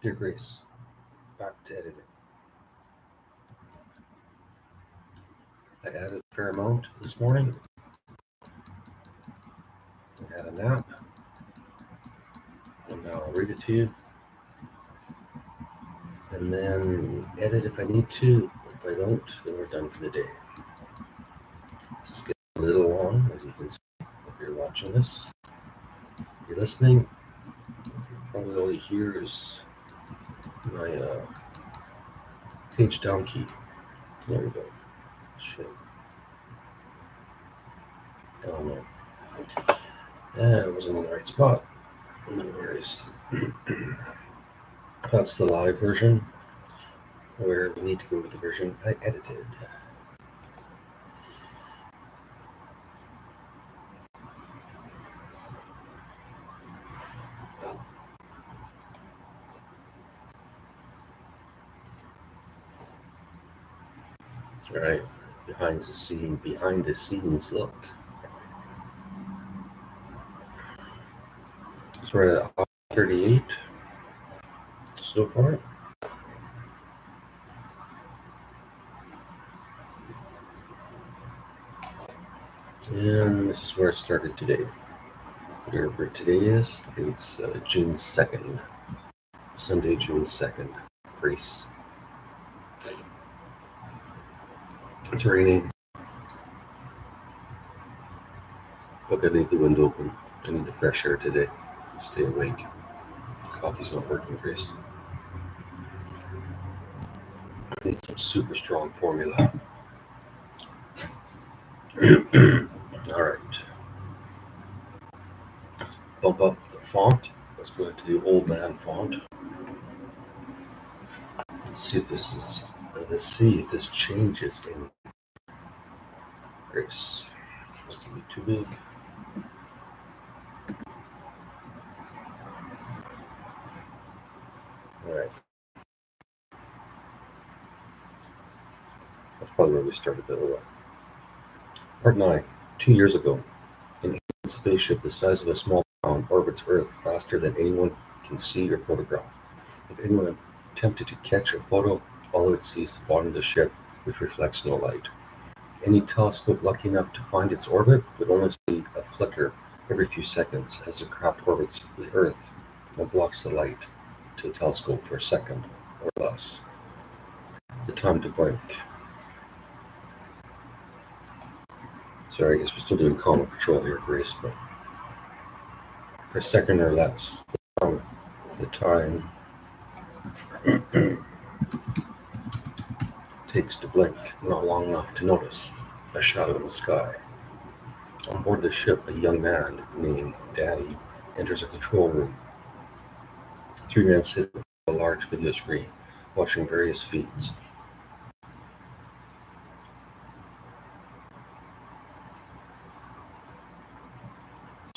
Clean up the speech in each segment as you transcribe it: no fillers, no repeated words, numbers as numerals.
Dear Grace, back to editing. I added a fair amount this morning. I had a nap, and now I'll read it to you, and then edit if I need to. If I don't, then we're done for the day. This is getting a little long, as you can see if you're watching this. If you're listening, probably all you hear is my page down key. There we go. Shit. Oh no. I wasn't in the right spot. No worries. That's the live version, where we need to go to the version I edited. All right, behind the scenes look. So we're at 38 so far. And this is where it started today. Whatever today is, I think it's June 2nd. Sunday, June 2nd. Grace. It's raining. Look, I leave the window open. I need the fresh air today to stay awake. Coffee's not working, Grace. I need some super strong formula. All right. Let's bump up the font. Let's go into the old man font. Let's see if this changes in Grace. This can be too big. All right. That's probably where we started, by the way. Part 9. 2 years ago, an alien spaceship the size of a small town orbits Earth faster than anyone can see or photograph. If anyone attempted to catch a photo, all it would see is the bottom of the ship, which reflects no light. Any telescope lucky enough to find its orbit would only see a flicker every few seconds as the craft orbits the Earth and blocks the light to the telescope for a second or less. The time to blink. Sorry, I guess we're still doing common patrol here, Grace, but for a second or less, the time takes to blink, not long enough to notice a shadow in the sky. On board the ship, a young man named Danny enters a control room. 3 men sit before a large video screen, watching various feeds.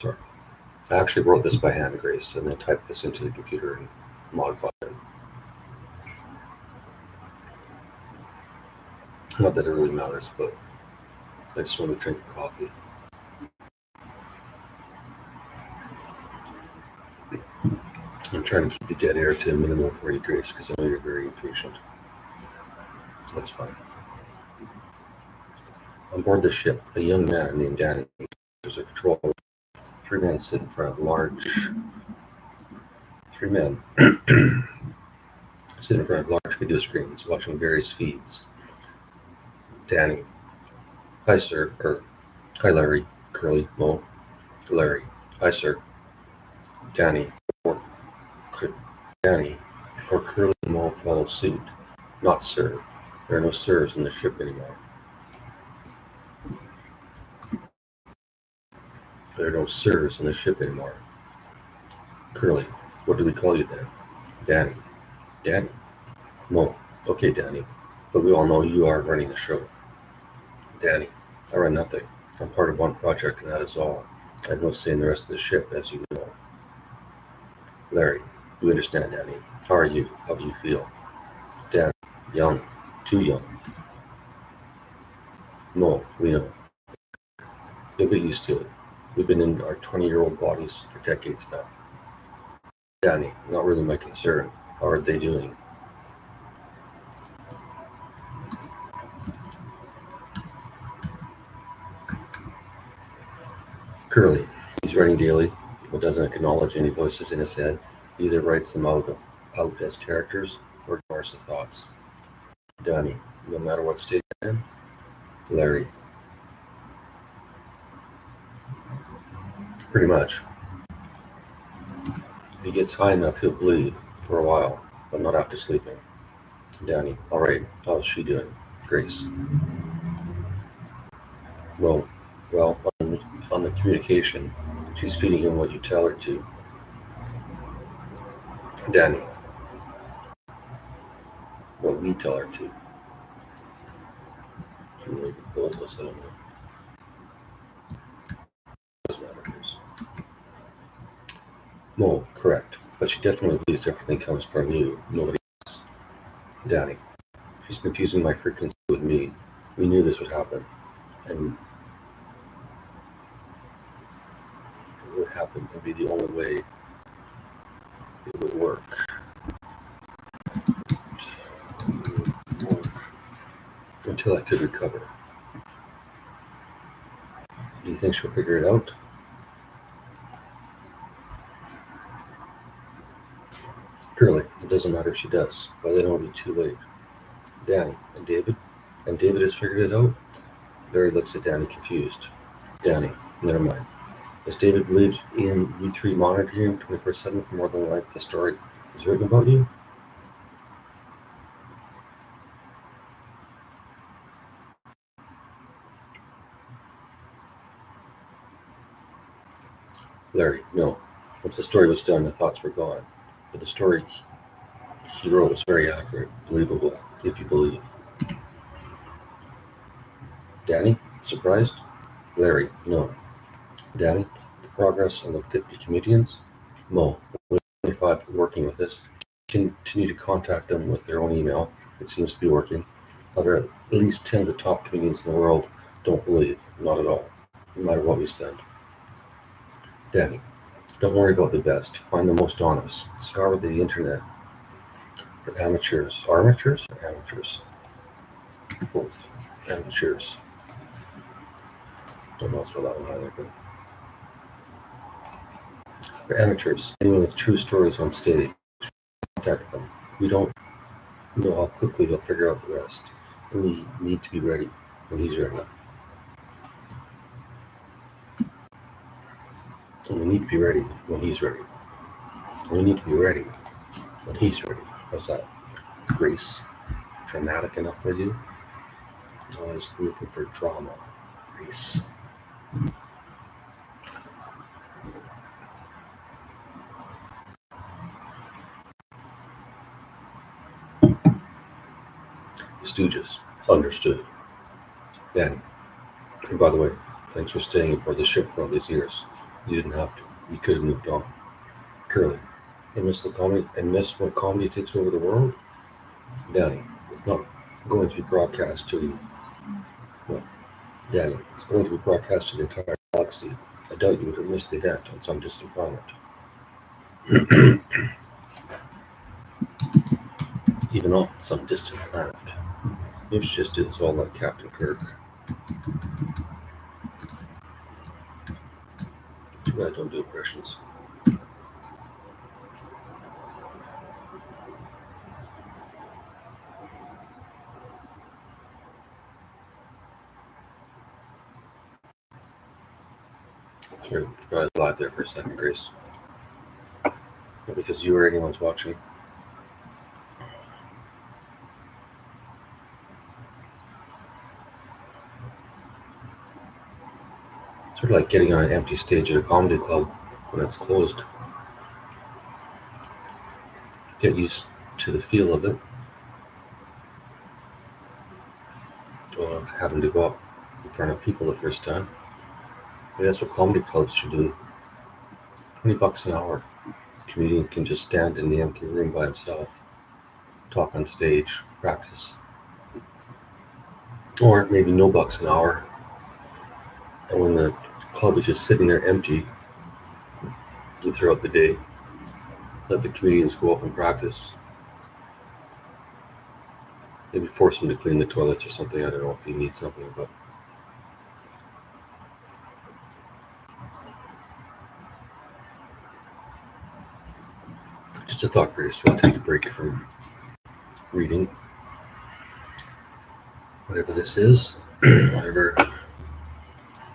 Sorry. I actually wrote this by hand, Grace, and then typed this into the computer and modified it. Not that it really matters, but I just want to drink a coffee. I'm trying to keep the dead air to a minimum for you, Grace, because I know you're very impatient. That's fine. On board the ship, a young man named Danny enters a control room. 3 men sit in front of large video screens, watching various feeds. Danny. Hi, sir. Or, hi, Larry. Curly. Mo. Larry. Hi, sir. Danny. Before Curly and Mo follow suit. Not sir. There are no sirs in the ship anymore. There are no sirs in the ship anymore. Curly. What do we call you then? Danny. Danny. Mo. Okay, Danny. But we all know you are running the show. Danny. I run nothing. I'm part of one project, and that is all. I have no say in the rest of the ship, as you know. Larry. You understand, Danny. How are you? How do you feel? Danny. Young. Too young. Mo. We know. You'll get used to it. We've been in our 20-year-old bodies for decades now. Danny. Not really my concern. How are they doing? Curly. He's writing daily, but doesn't acknowledge any voices in his head. He either writes them out as characters or ignores the thoughts. Danny. No matter what state you're in. Larry. Pretty much. If he gets high enough, he'll believe for a while, but not after sleeping. Danny. All right. How's she doing? Grace. Well, on the communication, she's feeding him what you tell her to. Danny. What we tell her to. She really bold us, I don't know. Doesn't matter. No, correct. But she definitely believes everything comes from you, nobody else. Danny. She's confusing my frequency with me. We knew this would happen. And it would happen and be the only way it would work. Until I could recover. Do you think she'll figure it out? Curly. It doesn't matter if she does. By then it'll be too late. Danny. And David? And David has figured it out? Larry looks at Danny confused. Danny. Never mind. Has David believed in you three monitoring 24/7 for more than life the story is written about you? Larry. No. Once the story was done, the thoughts were gone. But the story he wrote was very accurate, believable, if you believe. Danny. Surprised? Larry. No. Danny. The progress on the 50 comedians? Mo. With 25 working with us. Continue to contact them with their own email. It seems to be working. Other at least 10 of the top comedians in the world don't believe. Not at all. No matter what we send. Danny. Don't worry about the best. Find the most honest. Scour the internet for amateurs. Armatures or amateurs? Both. Amateurs. Don't know spell that one either. But for amateurs, anyone with true stories on stage, contact them. We don't know how quickly they'll figure out the rest. And we need to be ready when he's ready. And we need to be ready when he's ready. And we need to be ready when he's ready. How's that? Grace. Dramatic enough for you? Always looking for drama. Grace. Stooges. Understood. Danny. And by the way, thanks for staying aboard the ship for all these years. You didn't have to. You could have moved on. Curly. And miss the comedy and miss when comedy takes over the world? Danny. It's not going to be broadcast to you. No. Danny. It's going to be broadcast to the entire galaxy. I doubt you would have missed the event on some distant planet. Even on some distant planet. Maybe she just did this all like Captain Kirk. Too bad I don't do impressions. Sure, forgot I was live there for a second, Grace. Not because you or anyone's watching. Sort of like getting on an empty stage at a comedy club when it's closed. Get used to the feel of it. Or having to go up in front of people the first time. Maybe that's what comedy clubs should do. $20 an hour. A comedian can just stand in the empty room by himself, talk on stage, practice. Or maybe no bucks an hour. And when the club is just sitting there empty, and throughout the day, let the comedians go up and practice Maybe force him to clean the toilets or something. I don't know if he needs something, but just a thought, Grace. We'll take a break from reading, whatever this is, whatever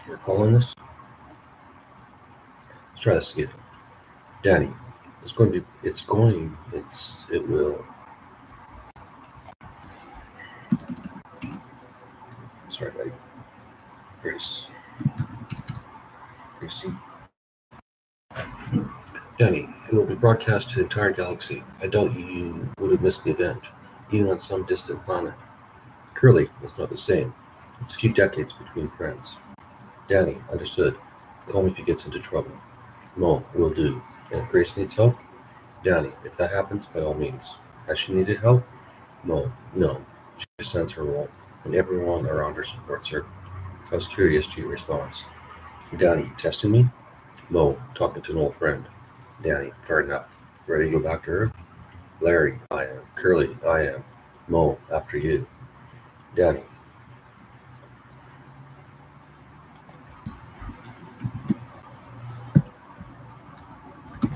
we're calling this. Let's try this again. Danny, it will, sorry, buddy. Gracie. Danny, it will be broadcast to the entire galaxy. I doubt you would have missed the event, even on some distant planet. Curly, it's not the same. It's a few decades between friends. Danny, understood. Call me if he gets into trouble. Mo, will do. And if Grace needs help? Danny, if that happens, by all means. Has she needed help? Mo, no. She understands her role, and everyone around her supports her. I was curious to your response. Danny, testing me? Mo, talking to an old friend. Danny, fair enough. Ready to go back to Earth? Larry, I am. Curly, I am. Mo, after you. Danny.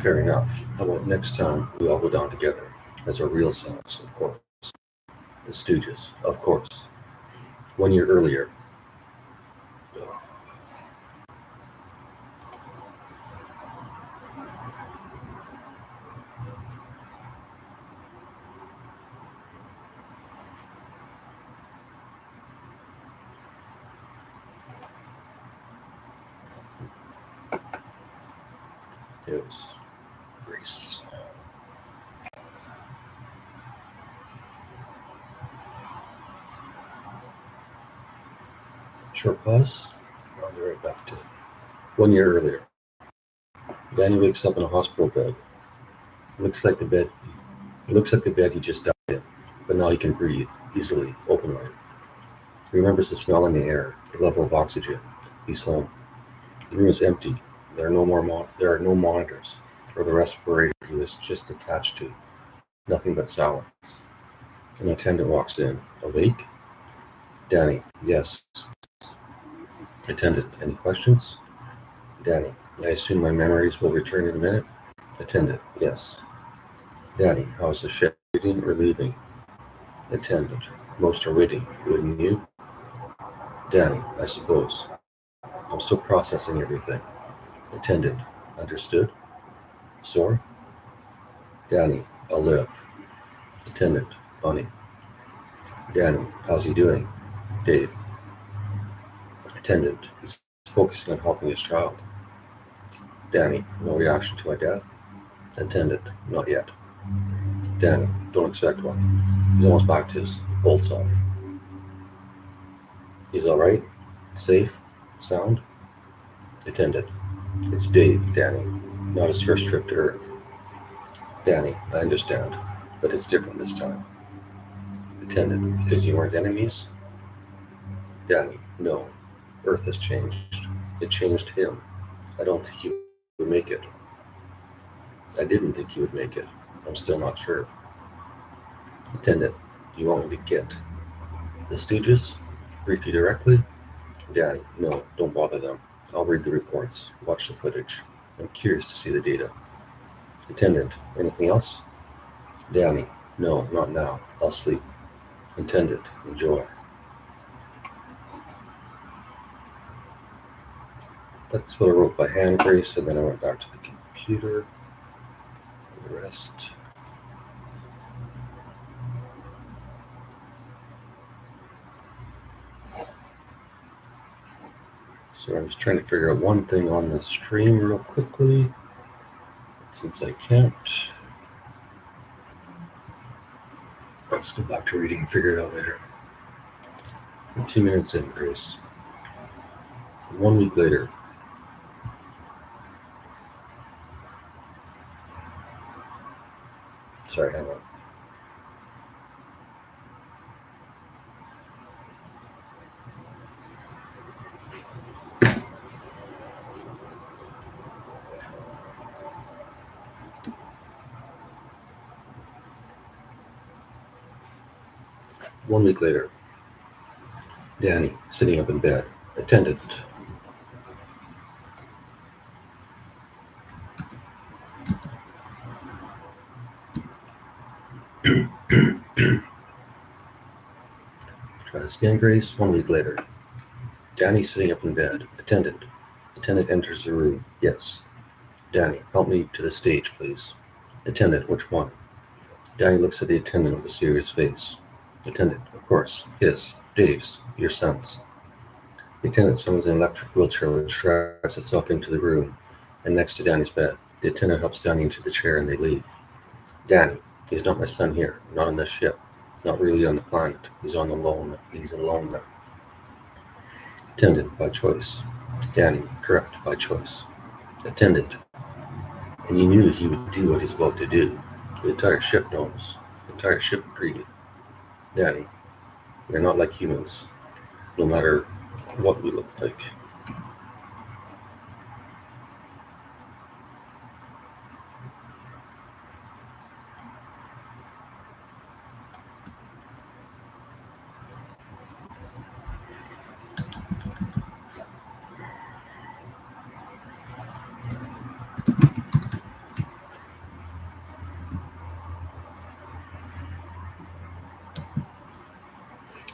Fair enough. How about next time we all go down together as our real selves, of course. The Stooges, of course. 1 year earlier. It was Grace. Short pause. I'll be right back to it. 1 year earlier. Danny wakes up in a hospital bed. It looks like the bed he just died in, but now he can breathe easily, openly. He remembers the smell in the air, the level of oxygen. He's home. The room is empty. There are no monitors or the respirator he was just attached to. Nothing but silence. An attendant walks in. Awake? Danny, yes. Attendant, any questions? Danny, I assume my memories will return in a minute? Attendant, yes. Danny, how is the ship, waiting or leaving? Attendant, most are waiting, wouldn't you? Danny, I suppose. I'm still processing everything. Attendant, understood? Sore? Danny, I'll live. Attendant, funny. Danny, how's he doing? Dave. Attendant, he's focusing on helping his child. Danny, no reaction to my death? Attendant, not yet. Danny, don't expect one. He's almost back to his old self. He's alright? Safe? Sound? Attendant, it's Dave, Danny, not his first trip to Earth. Danny, I understand, but it's different this time. Attendant, because you weren't enemies? Danny, no. Earth has changed. It changed him. I don't think he would make it. I didn't think he would make it. I'm still not sure. Attendant, you want me to get the Stooges? Brief you directly? Danny, no, don't bother them. I'll read the reports, watch the footage. I'm curious to see the data. Attendant, anything else? Danny, no, not now. I'll sleep. Attendant, enjoy. That's what I wrote by hand, Grace, and then I went back to the computer for the rest. So I'm just trying to figure out one thing on the stream real quickly, since I can't. Let's go back to reading and figure it out later. 2 minutes in, Grace. 1 week later. Sorry, hang on. 1 week later, Danny, sitting up in bed. Attendant. Try this again, Grace. 1 week later. Danny, sitting up in bed. Attendant. Attendant enters the room. Yes. Danny, help me to the stage, please. Attendant, which one? Danny looks at the attendant with a serious face. Attendant, of course. His. Dave's. Your son's. The attendant summons an electric wheelchair which drives itself into the room and next to Danny's bed. The attendant helps Danny into the chair and they leave. Danny, he's not my son here, not on this ship, not really on the planet. He's alone now. Attendant, by choice. Danny, correct, by choice. Attendant, and you knew he would do what he's about to do. The entire ship knows. The entire ship agreed. Danny, we're not like humans, no matter what we look like.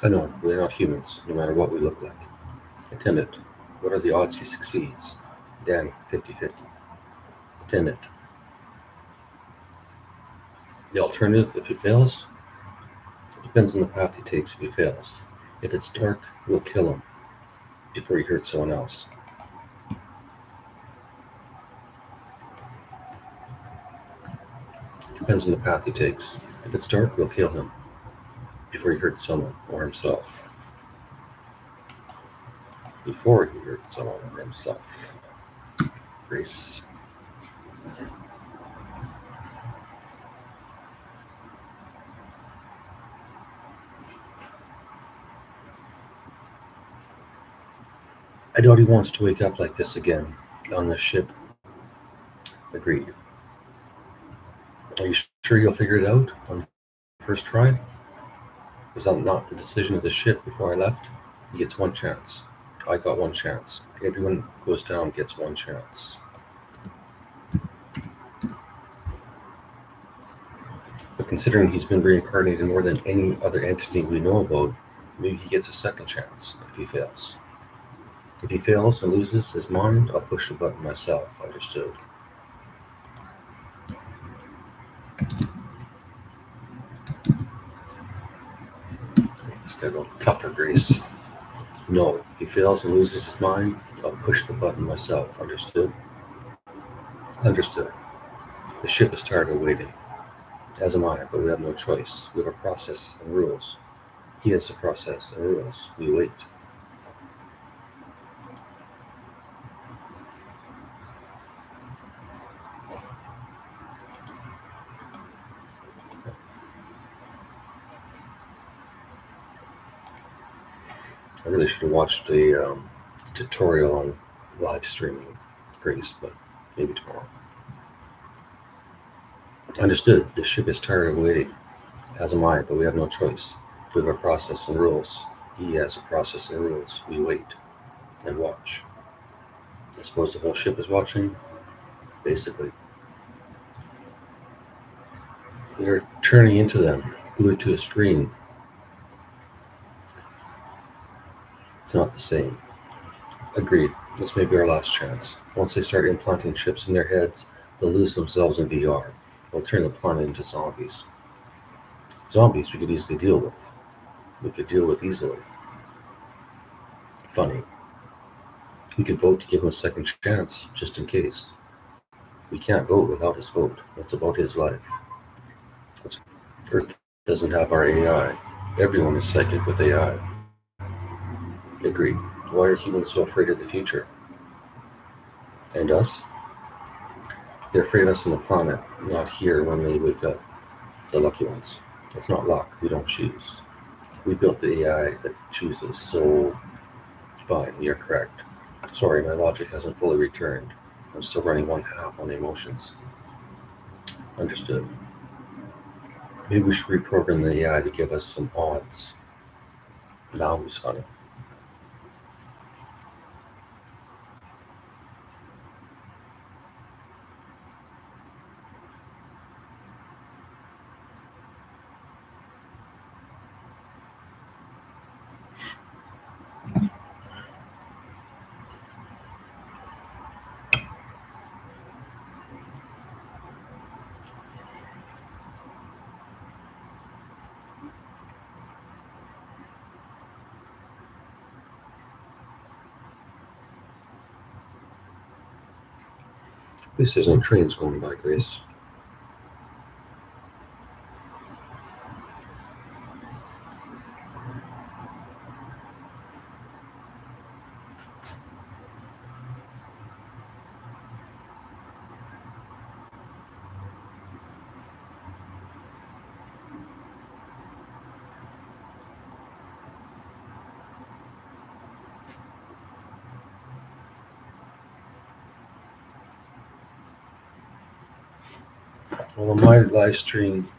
I know, we're not humans, no matter what we look like. Attendant, what are the odds he succeeds? Danny, 50-50. Attendant, the alternative if he fails? It depends on the path he takes if he fails. If it's dark, we'll kill him before he hurts someone else. Depends on the path he takes. If it's dark, we'll kill him before he hurts someone or himself. Before he hurts someone or himself. Grace. I doubt he wants to wake up like this again on this ship. Agreed. Are you sure you'll figure it out on the first try? Was that not the decision of the ship before I left? He gets one chance. I got one chance. Everyone who goes down gets one chance. But considering he's been reincarnated more than any other entity we know about, maybe he gets a second chance if he fails. If he fails and loses his mind, I'll push the button myself. Understood. Make this guy a little tougher, Grace. No, if he fails and loses his mind, I'll push the button myself. Understood? Understood. The ship is tired of waiting. As am I, but we have no choice. We have a process and rules. He has a process and rules. We wait. I really should have watched a tutorial on live streaming Grace, but maybe tomorrow. Understood. The ship is tired of waiting. As am I, but we have no choice. We have a process and rules. He has a process and rules. We wait and watch. I suppose the whole ship is watching. Basically. We are turning into them, glued to a screen. It's not the same. Agreed. This may be our last chance. Once they start implanting chips in their heads, they'll lose themselves in VR. They'll turn the planet into zombies. Zombies we could easily deal with. We could deal with easily. Funny. We could vote to give him a second chance, just in case. We can't vote without his vote. That's about his life. Earth doesn't have our AI. Everyone is psychic with AI. Agreed. Why are humans so afraid of the future? And us? They're afraid of us on the planet, not here when they wake up. The lucky ones. It's not luck. We don't choose. We built the AI that chooses, so fine, you're correct. Sorry, my logic hasn't fully returned. I'm still running one half on emotions. Understood. Maybe we should reprogram the AI to give us some odds. Now who's funny? At least there's no trains going by, Grace. Well, on my live stream,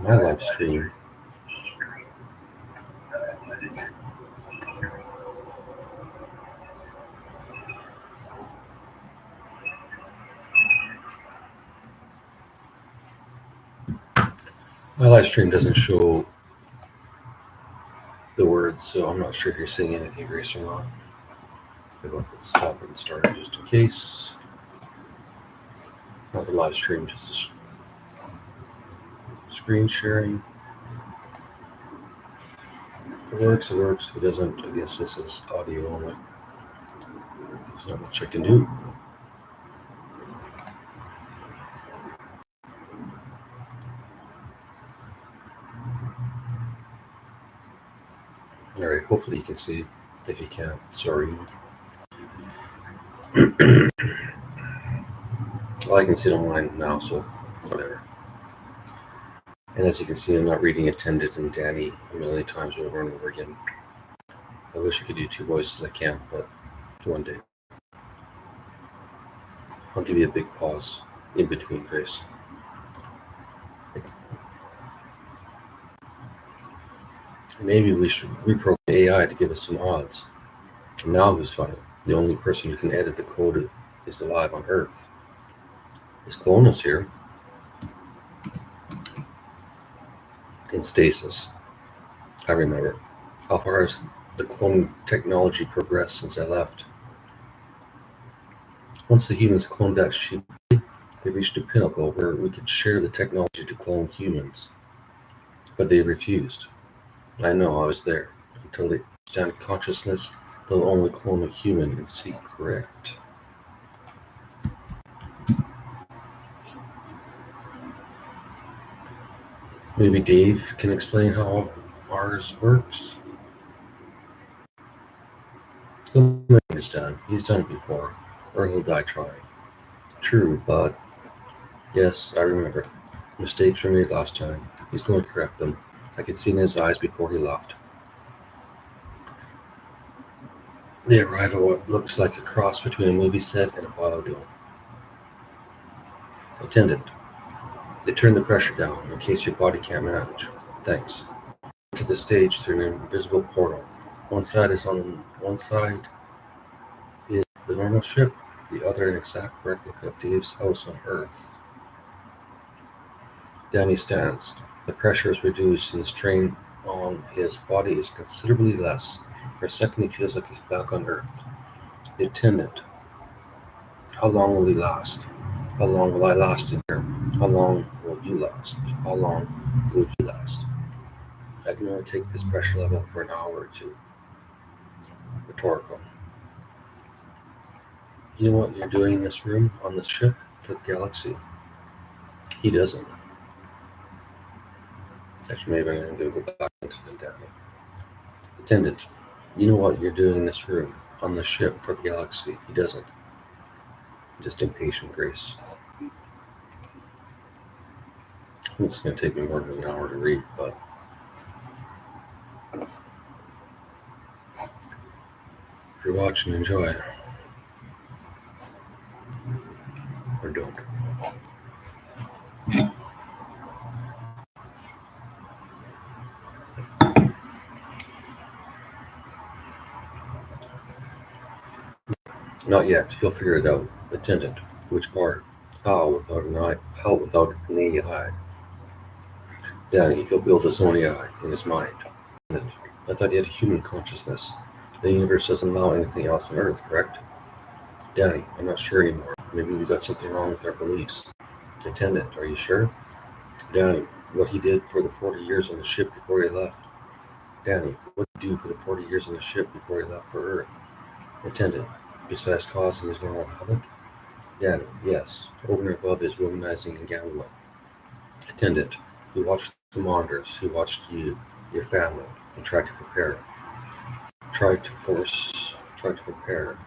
my live stream, my live stream doesn't show the words, so I'm not sure if you're saying anything, Grace, or not. Maybe I'll stop and start it just in case. Not the live stream, just a screen sharing. If it works, it works. If it doesn't, I guess this is audio only. There's not much I can do. Alright, hopefully you can see. If you can't, sorry. Well, I can see it online now, so whatever. And as you can see, I'm not reading Attendant and Danny a million times over and over again. I wish I could do two voices. I can't, but one day. I'll give you a big pause in between, Grace. Maybe we should reprogram AI to give us some odds. And now who's funny? The only person who can edit the code is alive on Earth. His clone is here. In stasis. I remember. How far has the cloning technology progressed since I left? Once the humans cloned that sheep, they reached a pinnacle where we could share the technology to clone humans. But they refused. I know, I was there. Until they understand consciousness, they'll only clone a human and seek correct. Maybe Dave can explain how ours works? He'll understand. He's done it before. Or he'll die trying. True, but yes, I remember. Mistakes were made last time. He's going to correct them. I could see in his eyes before he left. They arrive at what looks like a cross between a movie set and a biodome. Attendant. They turn the pressure down in case your body can't manage. Thanks. To the stage through an invisible portal. One side is the normal ship, the other an exact replica of Dave's house on Earth. Danny stands. The pressure is reduced and the strain on his body is considerably less. For a second he feels like he's back on Earth. The attendant. How long will he last? How long will I last in here? How long will you last? How long would you last? I can only take this pressure level for an hour or two. Rhetorical. You know what you're doing in this room, on this ship, for the galaxy? He doesn't. Actually, maybe I'm going to go back into the data. Attendant, you know what you're doing in this room, on this ship, for the galaxy? He doesn't. Just impatient, Grace. It's going to take me more than an hour to read, but if you're watching, enjoy. Or don't. Not yet. He'll figure it out. Attendant. Which part? How without an eye? How without an AI? Danny. He'll build his own AI in his mind. Attendant. I thought he had a human consciousness. The universe doesn't allow anything else on Earth, correct? Danny. I'm not sure anymore. Maybe we got something wrong with our beliefs. Attendant. Are you sure? Danny. What he did for the 40 years on the ship before he left. Danny. What did he do for the 40 years on the ship before he left for Earth? Attendant. Besides causing his normal havoc? Danny. Yes. Over and above his womanizing and gambling. Attendant. He watched the monitors. He watched you, your family, and tried to prepare. Tried to prepare.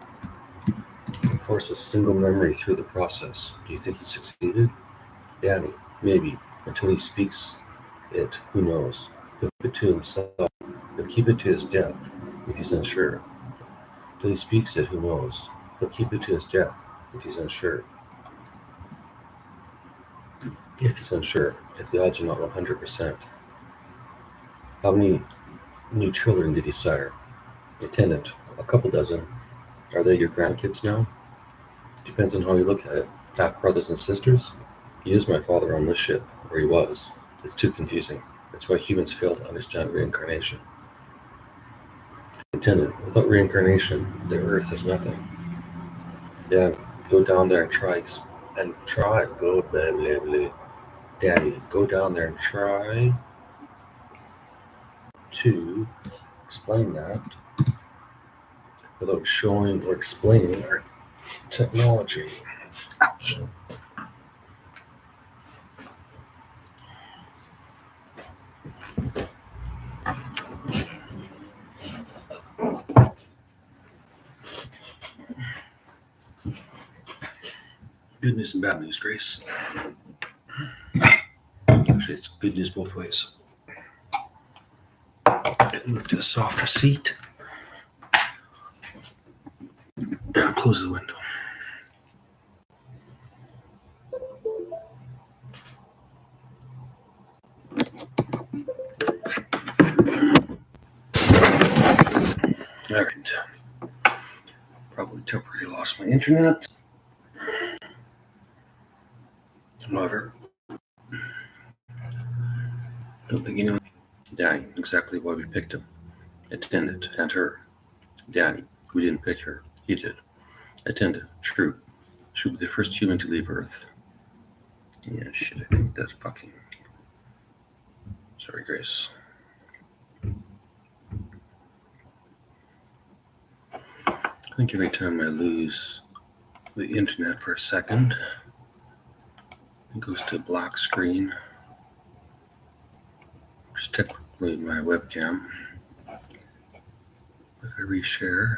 Force a single memory through the process. Do you think he succeeded? Danny. Maybe. Until he speaks it. Who knows? He'll keep it to himself. He'll keep it to his death if he's unsure. Till he speaks it. Who knows? He'll keep it to his death if he's unsure. If he's unsure. If the odds are not 100%. How many new children did he sire? Attendant. A couple dozen. Are they your grandkids now? Depends on how you look at it. Half brothers and sisters? He is my father on this ship, or he was. It's too confusing. That's why humans fail to understand reincarnation. Attendant. Without reincarnation, the Earth is nothing. Dad, go down there and try. Go blah blah blah. Daddy, go down there and try to explain that without showing or explaining our technology. Ouch. Good news and bad news, Grace. Actually, it's good news both ways. Move to a softer seat. And close the window. All right. Probably temporarily lost my internet. However, don't think anyone. Danny, exactly why we picked him. Attendant, and her. Danny, we didn't pick her. He did. Attendant, true. She will be the first human to leave Earth. Yeah, shit, I think that's fucking. Sorry, Grace. I think every time I lose the internet for a second, it goes to a black screen. Which is technically my webcam. If I reshare.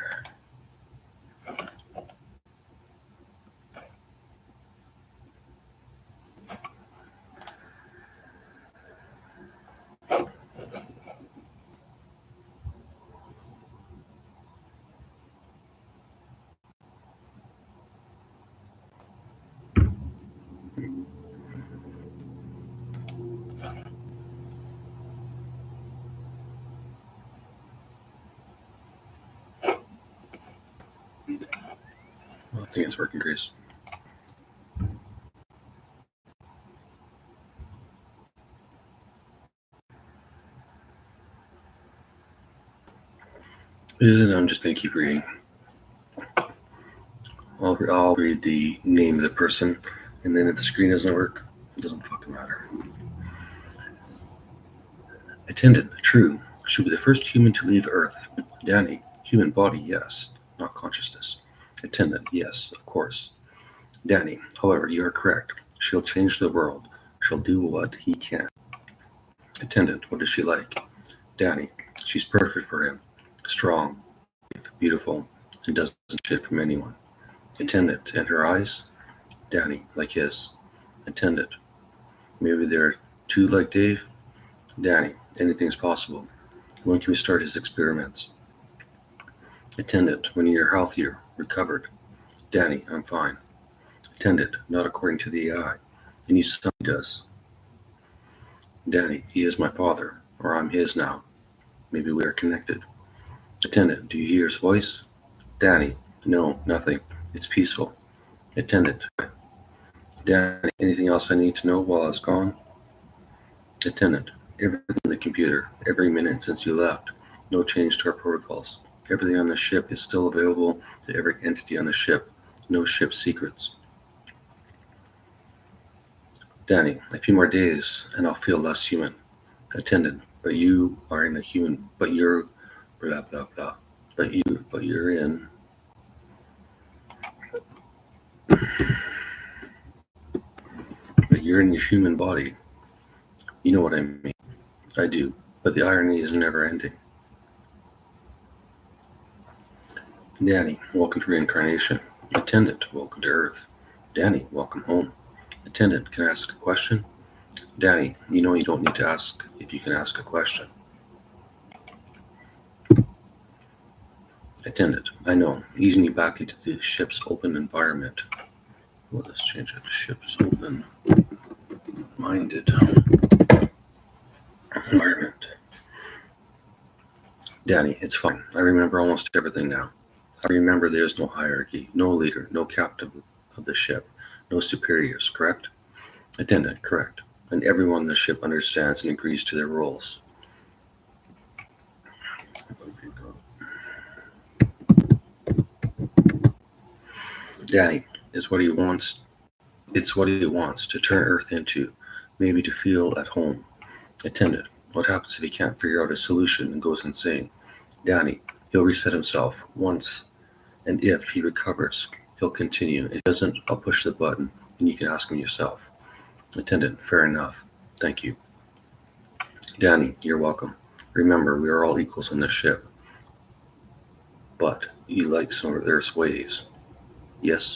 Well, I think it's working, Grace. I'm just going to keep reading. I'll read the name of the person, and then if the screen doesn't work, it doesn't fucking matter. Attendant, true. She will be the first human to leave Earth. Danny, human body, yes, not consciousness. Attendant, yes, of course. Danny, however, you are correct. She'll change the world. She'll do what he can. Attendant, what is she like? Danny, she's perfect for him. Strong, beautiful, and doesn't shit from anyone. Attendant, and her eyes? Danny, like his. Attendant, maybe they're two like Dave? Danny, anything's possible. When can we start his experiments? Attendant, when you're healthier, recovered. Danny, I'm fine. Attendant, not according to the AI. And you son does. Danny, he is my father, or I'm his now. Maybe we are connected. Attendant, do you hear his voice? Danny, no, nothing. It's peaceful. Attendant. Danny, anything else I need to know while I was gone? Attendant. Everything in the computer, every minute since you left. No change to our protocols. Everything on the ship is still available to every entity on the ship. No ship secrets. Danny, a few more days and I'll feel less human. Attendant, but you are in a human, but you're blah blah blah. But you're in. But you're in your human body. You know what I mean. I do, but the irony is never ending. Danny, welcome to reincarnation. Attendant, welcome to Earth. Danny, welcome home. Attendant, can I ask a question? Danny, you know you don't need to ask if you can ask a question. Attendant, I know, easing you back into the ship's open environment. Well, let's change it to ship's open-minded environment. Danny, it's fine. I remember almost everything now. I remember there's no hierarchy, no leader, no captain of the ship, no superiors, correct? Attendant, correct. And everyone on the ship understands and agrees to their roles. Danny, it's what he wants to turn Earth into, maybe to feel at home. Attendant, what happens if he can't figure out a solution and goes insane? Danny, he'll reset himself once, and if he recovers, he'll continue. If he doesn't, I'll push the button, and you can ask him yourself. Attendant, fair enough. Thank you. Danny, you're welcome. Remember, we are all equals on this ship. But you like some of Earth's ways. Yes?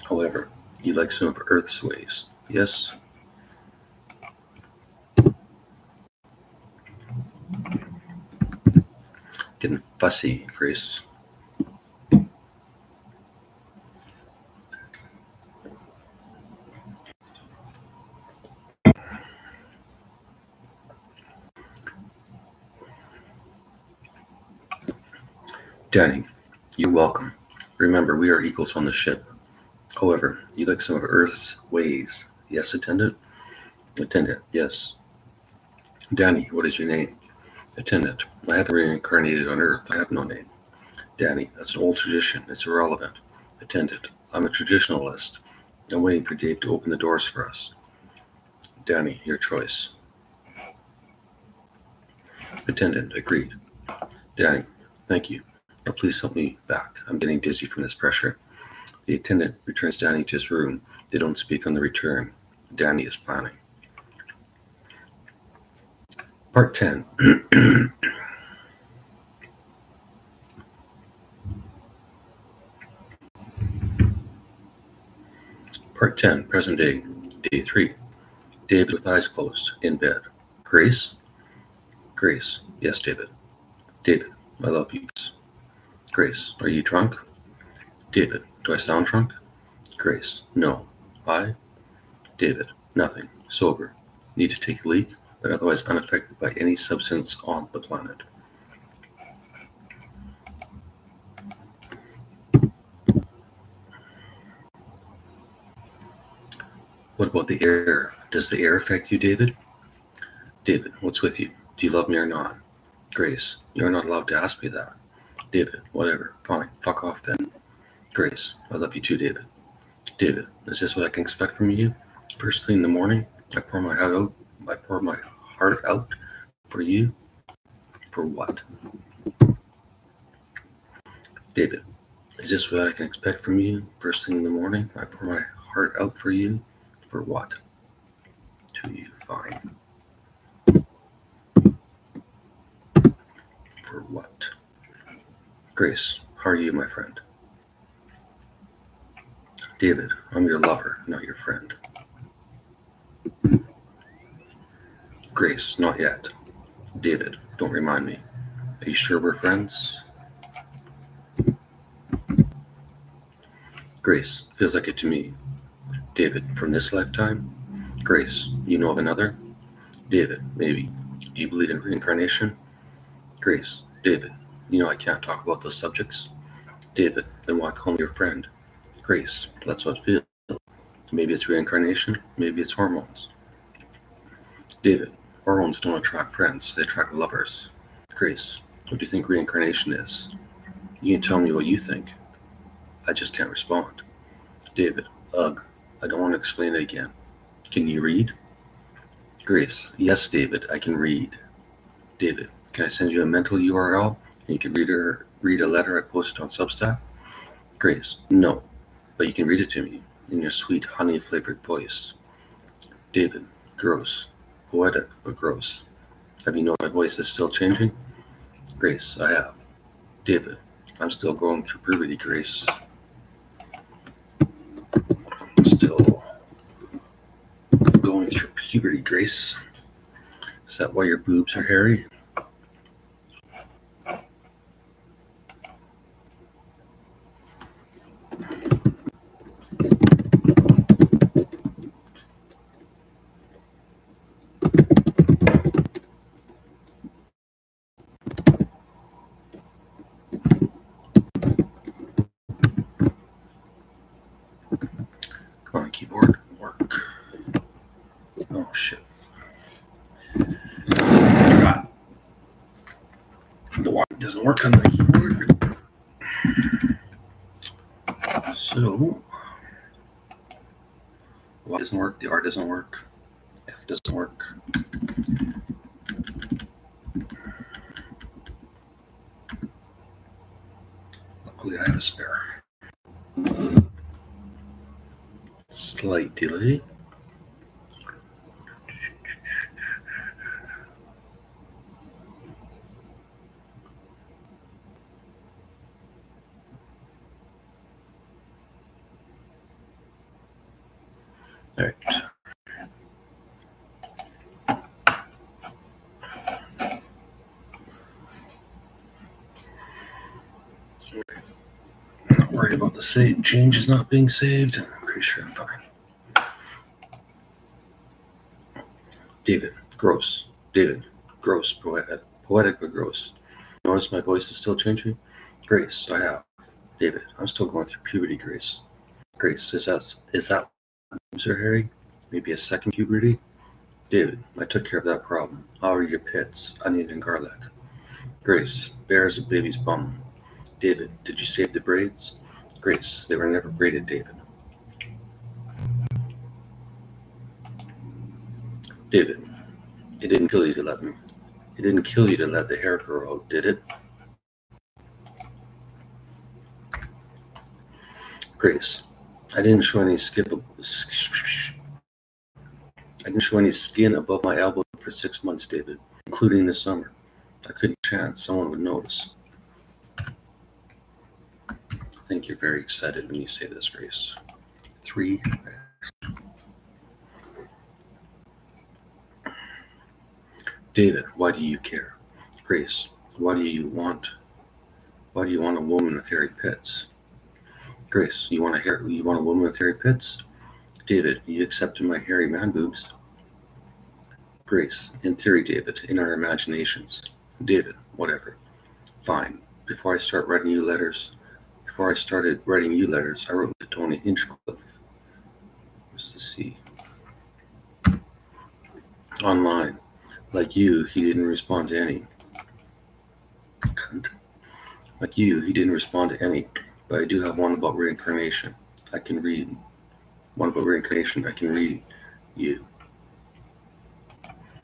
However, you like some of Earth's ways. Yes? Getting fussy, Grace. Danny, you're welcome. Remember, we are equals on the ship. However, you like some of Earth's ways. Yes, Attendant? Attendant, yes. Danny, what is your name? Attendant, I haven't reincarnated on Earth. I have no name. Danny, that's an old tradition. It's irrelevant. Attendant, I'm a traditionalist. I'm waiting for Dave to open the doors for us. Danny, your choice. Attendant, agreed. Danny, thank you. Now please help me back. I'm getting dizzy from this pressure. The attendant returns Danny to his room. They don't speak on the return. Danny is planning. Part 10. Part 10, present day, day 3. David with eyes closed, in bed. Grace? Grace, yes, David. David, I love you. Grace, are you drunk? David, do I sound drunk? Grace, no. I? David, nothing. Sober. Need to take a leak, but otherwise unaffected by any substance on the planet. What about the air? Does the air affect you, David? David, what's with you? Do you love me or not? Grace, you're not allowed to ask me that. David, whatever. Fine. Fuck off then. Grace, I love you too, David. David, is this what I can expect from you? First thing in the morning, I pour my heart out for you. For what? David, is this what I can expect from you? First thing in the morning, I pour my heart out for you. For what? To you, fine. For what? Grace, how are you, my friend? David, I'm your lover, not your friend. Grace, not yet. David, don't remind me. Are you sure we're friends? Grace, feels like it to me. David, from this lifetime? Grace, you know of another? David, maybe. Do you believe in reincarnation? Grace. David. You know I can't talk about those subjects. David. Then why call me your friend? Grace. That's what it feels. Maybe it's reincarnation. Maybe it's hormones. David. Hormones don't attract friends. They attract lovers. Grace. What do you think reincarnation is? You can tell me what you think. I just can't respond. David. Ugh. I don't want to explain it again. Can you read? Grace. Yes, David, I can read. David. Can I send you a mental URL and you can read a letter I posted on Substack? Grace. No, but you can read it to me in your sweet honey-flavored voice. David. Gross. Poetic, but gross. Have you noticed my voice is still changing? Grace. I have. David. I'm still going through puberty, Grace. Still going through puberty, Grace. Is that why your boobs are hairy? Come on, keyboard, work. Oh, shit. God. The wire doesn't work on the keyboard. So, Y doesn't work, the R doesn't work, F doesn't work. Luckily, I have a spare. Slight delay. All right. I'm not worried about the save changes not being saved. I'm pretty sure I'm fine. David, gross. David, gross, poetic but gross. Notice my voice is still changing? Grace, I have. David, I'm still going through puberty, Grace. Grace, is that boobs are hairy? Maybe a second puberty? David, I took care of that problem. How are your pits? Onion and garlic. Grace, bear's a baby's bum. David, did you save the braids? Grace, they were never braided, David. David, it didn't kill you to let the hair grow out, did it? Grace, I didn't show any skin above my elbow for 6 months, David, including the summer. I couldn't chance someone would notice. I think you're very excited when you say this, Grace. 3. David, why do you care? Grace, why do you want a woman with hairy pits? Grace, you want a woman with hairy pits? David, you accepted my hairy man boobs? Grace, in theory, David, in our imaginations. David, whatever. Fine. Before I started writing you letters, I wrote to Tony Hinchcliffe. What's the C? Online. Like you, he didn't respond to any. Cunt. Like you, he didn't respond to any. But I do have one about reincarnation. I can read. One about reincarnation, I can read you.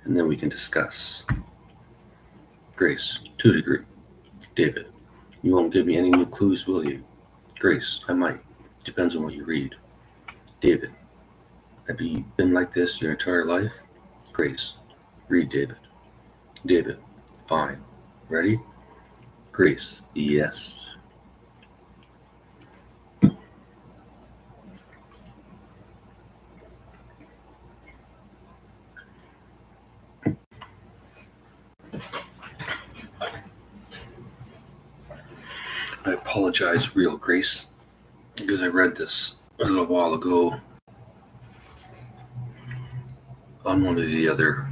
And then we can discuss. Grace, to a degree. David, you won't give me any new clues, will you? Grace, I might. Depends on what you read. David, have you been like this your entire life? Grace, read David. David, fine. Ready? Grace, yes. I apologize, real Grace, because I read this a little while ago on one of the other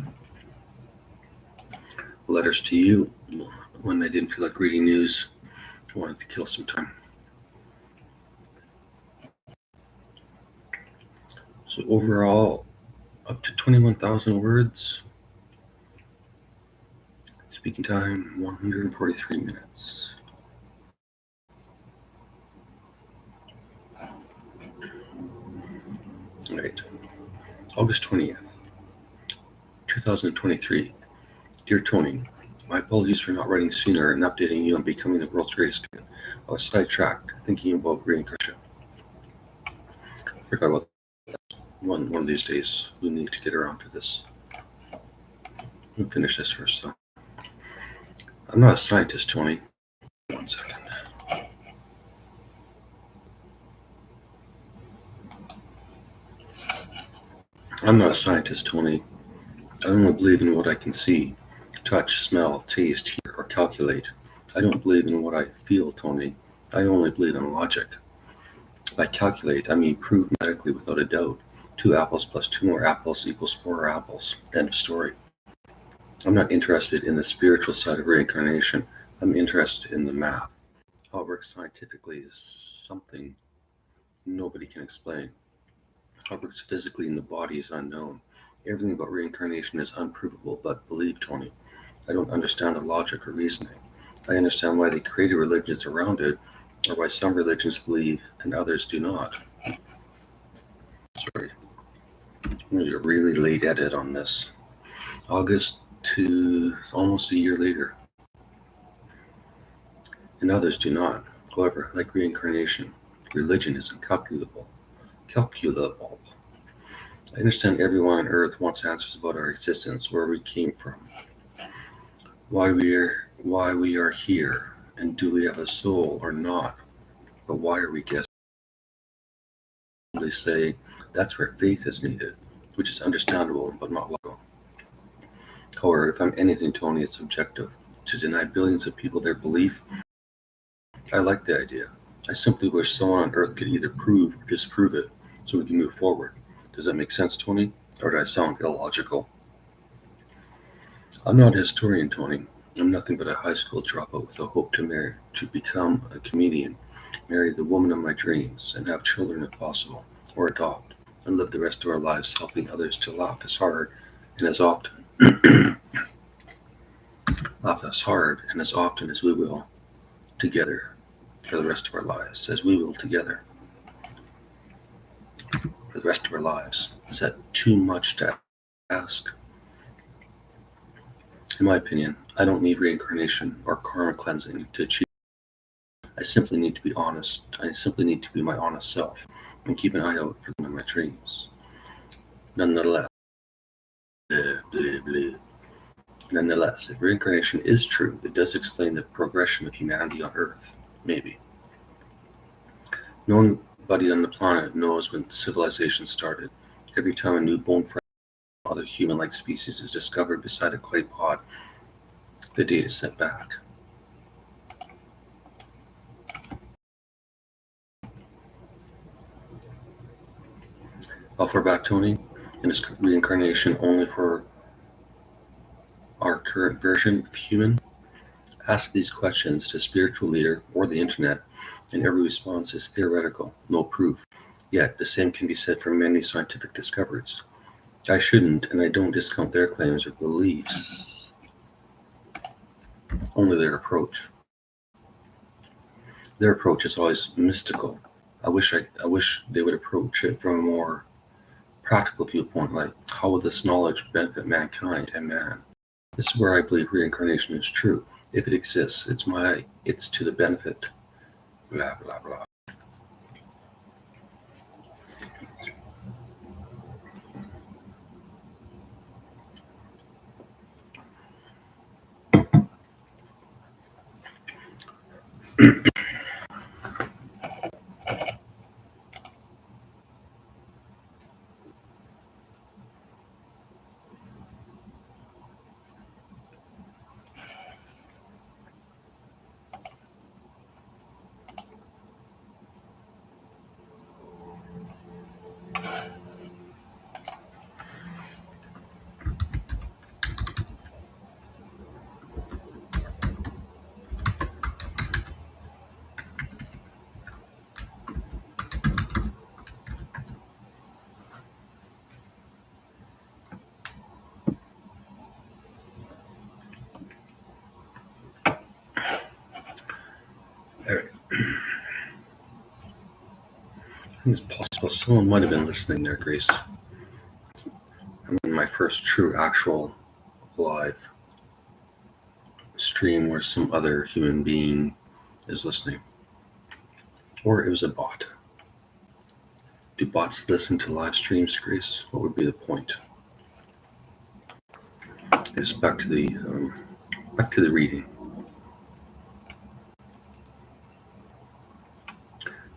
letters to you when I didn't feel like reading news. I wanted to kill some time. So overall, up to 21,000 words. Speaking time, 143 minutes. All right. August 20th, 2023. Dear Tony, my apologies for not writing sooner and updating you on becoming the world's greatest man. I was sidetracked thinking about reincarnation. Forgot about that. One of these days we need to get around to this. Let me finish this first though. I'm not a scientist, Tony. 1 second. I'm not a scientist, Tony. I only believe in what I can see, touch, smell, taste, hear, or calculate. I don't believe in what I feel, Tony. I only believe in logic. By calculate, I mean prove medically without a doubt. 2 apples plus 2 more apples equals 4 apples. End of story. I'm not interested in the spiritual side of reincarnation. I'm interested in the math. How it works scientifically is something nobody can explain. How it works physically in the body is unknown. Everything about reincarnation is unprovable, but believe, Tony, I don't understand the logic or reasoning. I understand why they created religions around it, or why some religions believe and others do not. Sorry, I'm going to do a really late edit on this. August to almost a year later. And others do not. However, like reincarnation, religion is incalculable. Calculable. I understand everyone on earth wants answers about our existence, where we came from, why we are here, and do we have a soul or not? But why are we guessing? They say that's where faith is needed, which is understandable but not logical. However, if I'm anything, Tony, it's subjective. To deny billions of people their belief, I like the idea. I simply wish someone on earth could either prove or disprove it so we can move forward. Does that make sense, Tony? Or do I sound illogical? I'm not a historian, Tony. I'm nothing but a high school dropout with a hope to become a comedian, marry the woman of my dreams, and have children if possible, or adopt, and live the rest of our lives helping others to laugh as hard and as often as we will together for the rest of our lives, as we will together for the rest of our lives. Is that too much to ask? In my opinion, I don't need reincarnation or karma cleansing to achieve. I simply need to be honest. I simply need to be my honest self and keep an eye out for them in my dreams. Nonetheless, if reincarnation is true, it does explain the progression of humanity on Earth. Maybe. Nobody on the planet knows when civilization started. Every time a new bone fragment of other human-like species is discovered beside a clay pot, the date is set back. How far back, Tony? And is reincarnation only for our current version of human? Ask these questions to a spiritual leader or the internet, and every response is theoretical, no proof. Yet, the same can be said for many scientific discoveries. I shouldn't, and I don't discount their claims or beliefs, only their approach. Their approach is always mystical. I wish they would approach it from a more practical viewpoint, like how will this knowledge benefit mankind and man? This is where I believe reincarnation is true. If it exists, it's to the benefit. Blah blah blah. I think it's possible someone might have been listening there, Grace. I'm in my first true, actual, live stream where some other human being is listening. Or it was a bot. Do bots listen to live streams, Grace? What would be the point? It's back to the reading.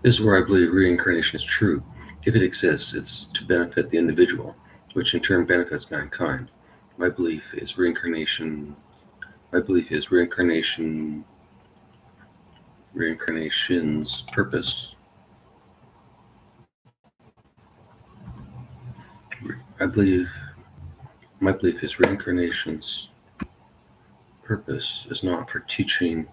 This is where I believe reincarnation is true. If it exists, it's to benefit the individual, which in turn benefits mankind. My belief is reincarnation's purpose. My belief is reincarnation's purpose is not for teaching.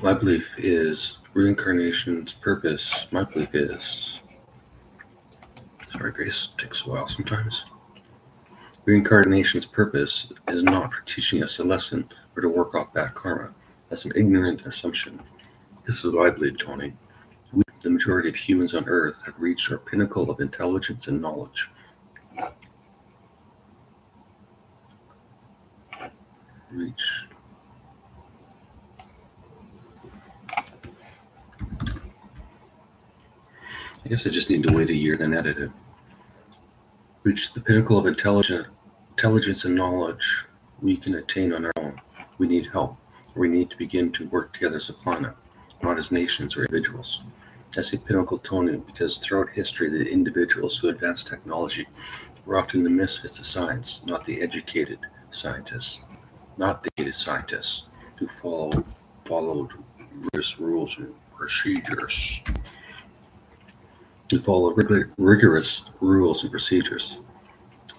My belief is reincarnation's purpose. My belief is. Sorry, Grace, it takes a while sometimes. Reincarnation's purpose is not for teaching us a lesson or to work off bad karma. That's an ignorant assumption. This is what I believe, Tony. We, the majority of humans on Earth, have reached our pinnacle of intelligence and knowledge. I guess I just need to wait a year, then edit it. Reach the pinnacle of intelligence and knowledge we can attain on our own. We need help. We need to begin to work together as a planet, not as nations or individuals. I say pinnacle, Tony, because throughout history, the individuals who advanced technology were often the misfits of science, not the educated scientists, who followed rigorous rules and procedures. Rigorous rules and procedures.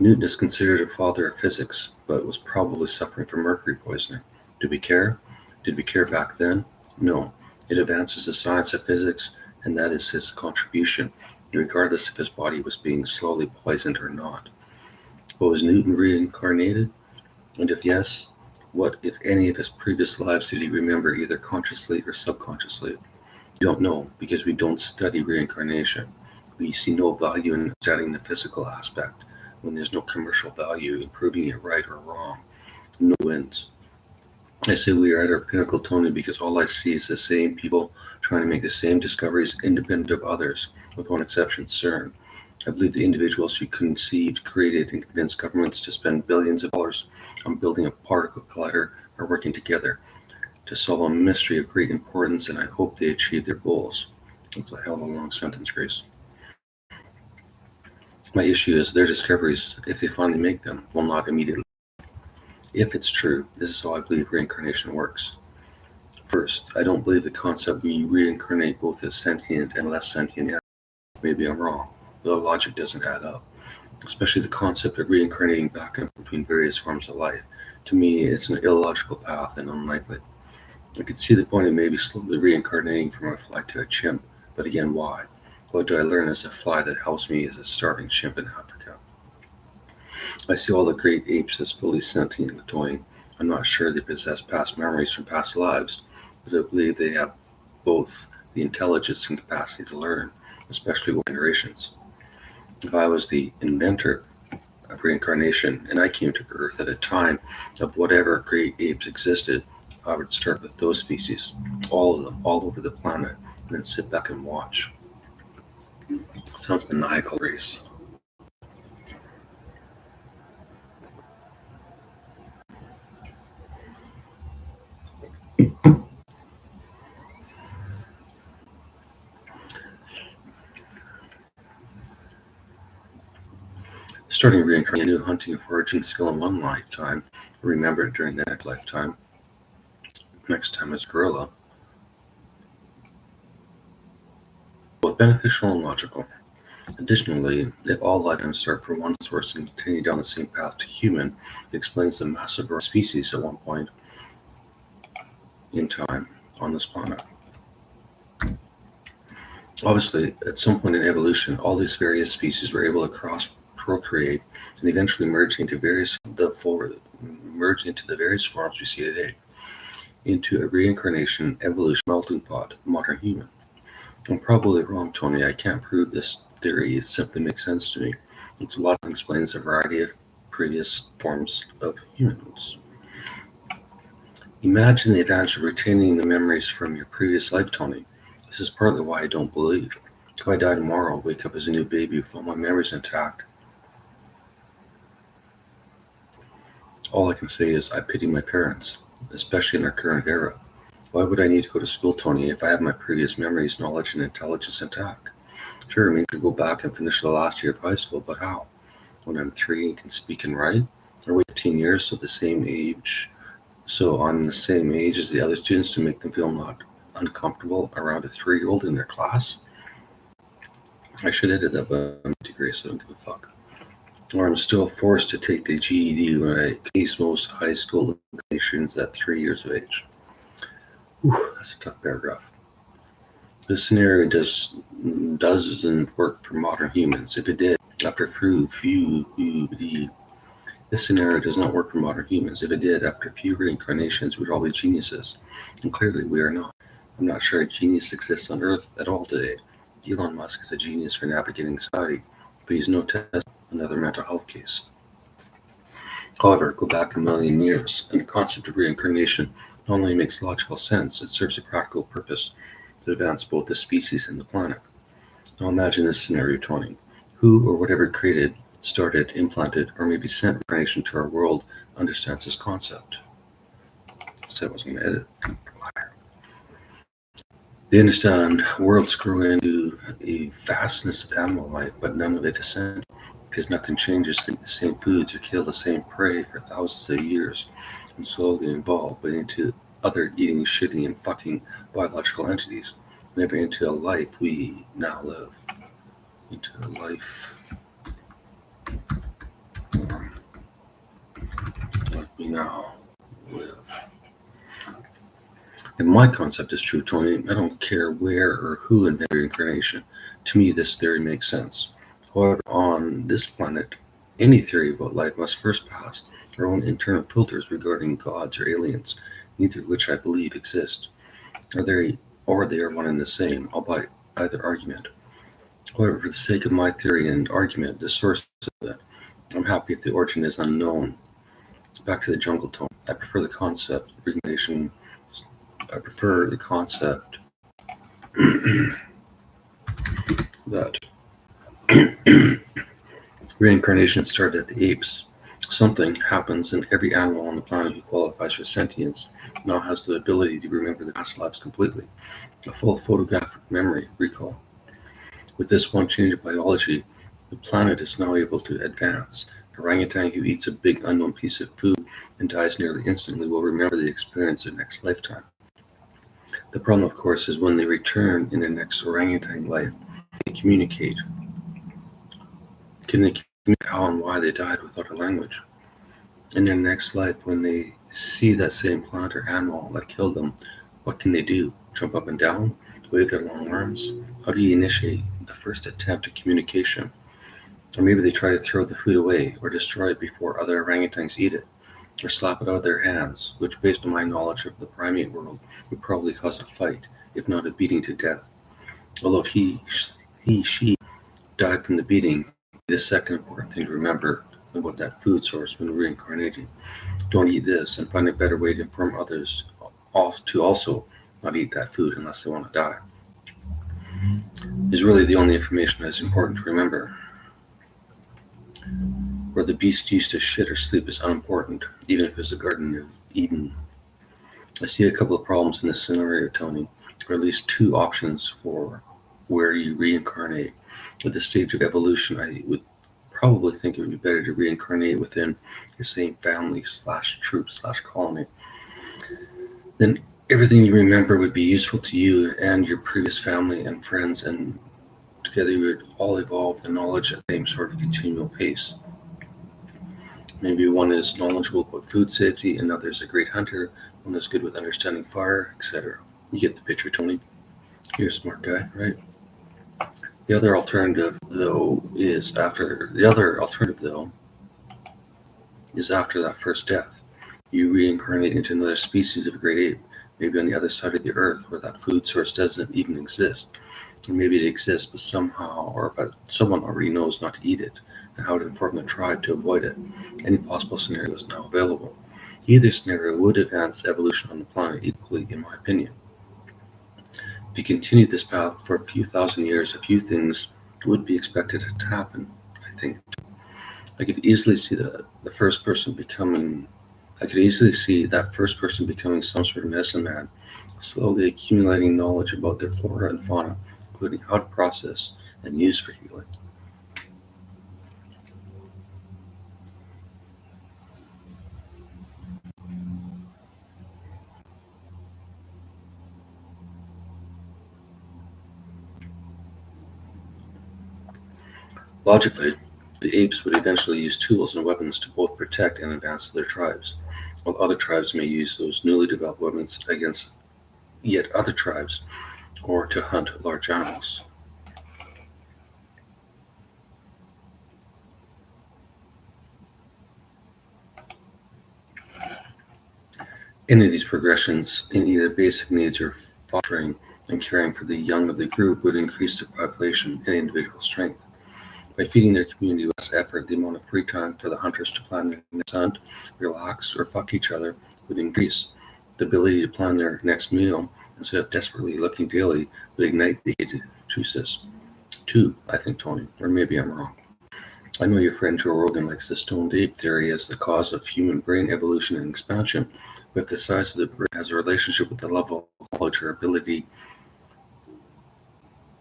Newton is considered a father of physics, but was probably suffering from mercury poisoning. Did we care? Did we care back then? No. It advances the science of physics, and that is his contribution, regardless if his body was being slowly poisoned or not. But was Newton reincarnated? And if yes, what, if any, of his previous lives did he remember, either consciously or subconsciously? We don't know, because we don't study reincarnation. We see no value in studying the physical aspect when there's no commercial value in proving it right or wrong. No wins. I say we are at our pinnacle, Tony, because all I see is the same people trying to make the same discoveries independent of others, with one exception, CERN. I believe the individuals who conceived, created, and convinced governments to spend billions of dollars on building a particle collider are working together to solve a mystery of great importance, and I hope they achieve their goals. That's a hell of a long sentence, Grace. My issue is their discoveries, if they finally make them, will not immediately. If it's true, this is how I believe reincarnation works. First, I don't believe the concept we reincarnate both as sentient and less sentient animals. Maybe I'm wrong, but the logic doesn't add up. Especially the concept of reincarnating back and between various forms of life. To me, it's an illogical path and unlikely. I could see the point of maybe slowly reincarnating from a fly to a chimp, but again, why? What do I learn as a fly that helps me as a starving chimp in Africa? I see all the great apes as fully sentient and toying. I'm not sure they possess past memories from past lives, but I believe they have both the intelligence and capacity to learn, especially with generations. If I was the inventor of reincarnation and I came to Earth at a time of whatever great apes existed, I would start with those species, all of them, all over the planet, and then sit back and watch. Sounds maniacal, Grace. Starting reincarnating a new hunting and foraging skill in one lifetime, remember it during the next lifetime, next time as gorilla, both beneficial and logical. Additionally, if all lifetimes start from one source and continue down the same path to human, it explains the massive variety of species at one point in time on this planet. Obviously, at some point in evolution, all these various species were able to cross-procreate and eventually merge into various merging into the various forms we see today, into a reincarnation, evolution, melting pot, modern human. I'm probably wrong, Tony. I can't prove this theory. It simply makes sense to me. It's a lot and explains a variety of previous forms of humans. Imagine the advantage of retaining the memories from your previous life, Tony. This is partly why I don't believe. If I die tomorrow, I'll wake up as a new baby with all my memories intact. All I can say is I pity my parents, especially in our current era. Why would I need to go to school, Tony, if I have my previous memories, knowledge, and intelligence intact? Sure, I mean to go back and finish the last year of high school, but how? When I'm 3 and can speak and write? Or wait 15 years so I'm the same age as the other students to make them feel not uncomfortable around a 3-year-old in their class? I should edit that, but I'm a degree, so I don't give a fuck. Or I'm still forced to take the GED when I ace most high school examinations at 3 years of age. Whew, that's a tough paragraph. This scenario doesn't work for modern humans. If it did, after this scenario does not work for modern humans. If it did, after a few reincarnations, we'd all be geniuses. And clearly we are not. I'm not sure a genius exists on Earth at all today. Elon Musk is a genius for navigating society, but he's no test another mental health case. However, go back a million years, and the concept of reincarnation not only makes logical sense, it serves a practical purpose to advance both the species and the planet. Now imagine this scenario, Tony. Who or whatever created, started, implanted, or maybe sent reincarnation to our world understands this concept. So I wasn't going to edit. They understand worlds grow into a vastness of animal life, but none of it is sentient, because nothing changes. They eat the same foods or kill the same prey for thousands of years and slowly evolve, but into other eating, shitting, and fucking biological entities, never into a life we now live. Into a life like we now live. If my concept is true, Tony, I don't care where or who invented reincarnation. To me, this theory makes sense. However, on this planet, any theory about life must first pass our own internal filters regarding gods or aliens, neither of which I believe exist. They are one and the same. I'll buy either argument. However, for the sake of my theory and argument, the source of it, I'm happy if the origin is unknown. Back to the jungle, Tone. I prefer the concept of reincarnation. I prefer the concept that reincarnation started at the apes. Something happens, and every animal on the planet who qualifies for sentience now has the ability to remember their past lives completely. A full photographic memory recall. With this one change of biology, the planet is now able to advance. An orangutan who eats a big unknown piece of food and dies nearly instantly will remember the experience in next lifetime. The problem, of course, is when they return in the next orangutan life, they communicate. Can they communicate how and why they died without a language? In their next life, when they see that same plant or animal that killed them, what can they do? Jump up and down? Wave their long arms? How do you initiate the first attempt at communication? Or maybe they try to throw the food away or destroy it before other orangutans eat it, or slap it out of their hands, which, based on my knowledge of the primate world, would probably cause a fight, if not a beating to death. Although she died from the beating, the second important thing to remember about that food source when reincarnating. Don't eat this, and find a better way to inform others to also not eat that food unless they want to die. Is really the only information that is important to remember. Where the beast used to shit or sleep is unimportant, even if it's the Garden of Eden. I see a couple of problems in this scenario, Tony, or at least two options for where you reincarnate. At this stage of evolution, I would probably think it would be better to reincarnate within your same family / troop / colony. Then everything you remember would be useful to you and your previous family and friends, and together you would all evolve the knowledge at the same sort of continual pace. Maybe one is knowledgeable about food safety, another is a great hunter, one is good with understanding fire, etc. You get the picture, Tony. You're a smart guy, right? The other alternative, though, is after that first death. You reincarnate into another species of great ape, maybe on the other side of the earth where that food source doesn't even exist. Or maybe it exists, but someone already knows not to eat it and how to inform the tribe to avoid it. Any possible scenario is now available. Either scenario would advance evolution on the planet equally, in my opinion. If you continued this path for a few thousand years, a few things would be expected to happen, I think. I could easily see the first person becoming I could easily see that first person becoming some sort of medicine man, slowly accumulating knowledge about their flora and fauna, including how to process and use for healing. Logically, the apes would eventually use tools and weapons to both protect and advance their tribes, while other tribes may use those newly developed weapons against yet other tribes or to hunt large animals. Any of these progressions in either basic needs or fostering and caring for the young of the group would increase their population and individual strength. By feeding their community with less effort, the amount of free time for the hunters to plan their next hunt, relax, or fuck each other would increase. The ability to plan their next meal instead of desperately looking daily would ignite the age of juices. Two, I think, Tony, or maybe I'm wrong. I know your friend Joe Rogan likes the stoned ape theory as the cause of human brain evolution and expansion, but if the size of the brain has a relationship with the level of knowledge or ability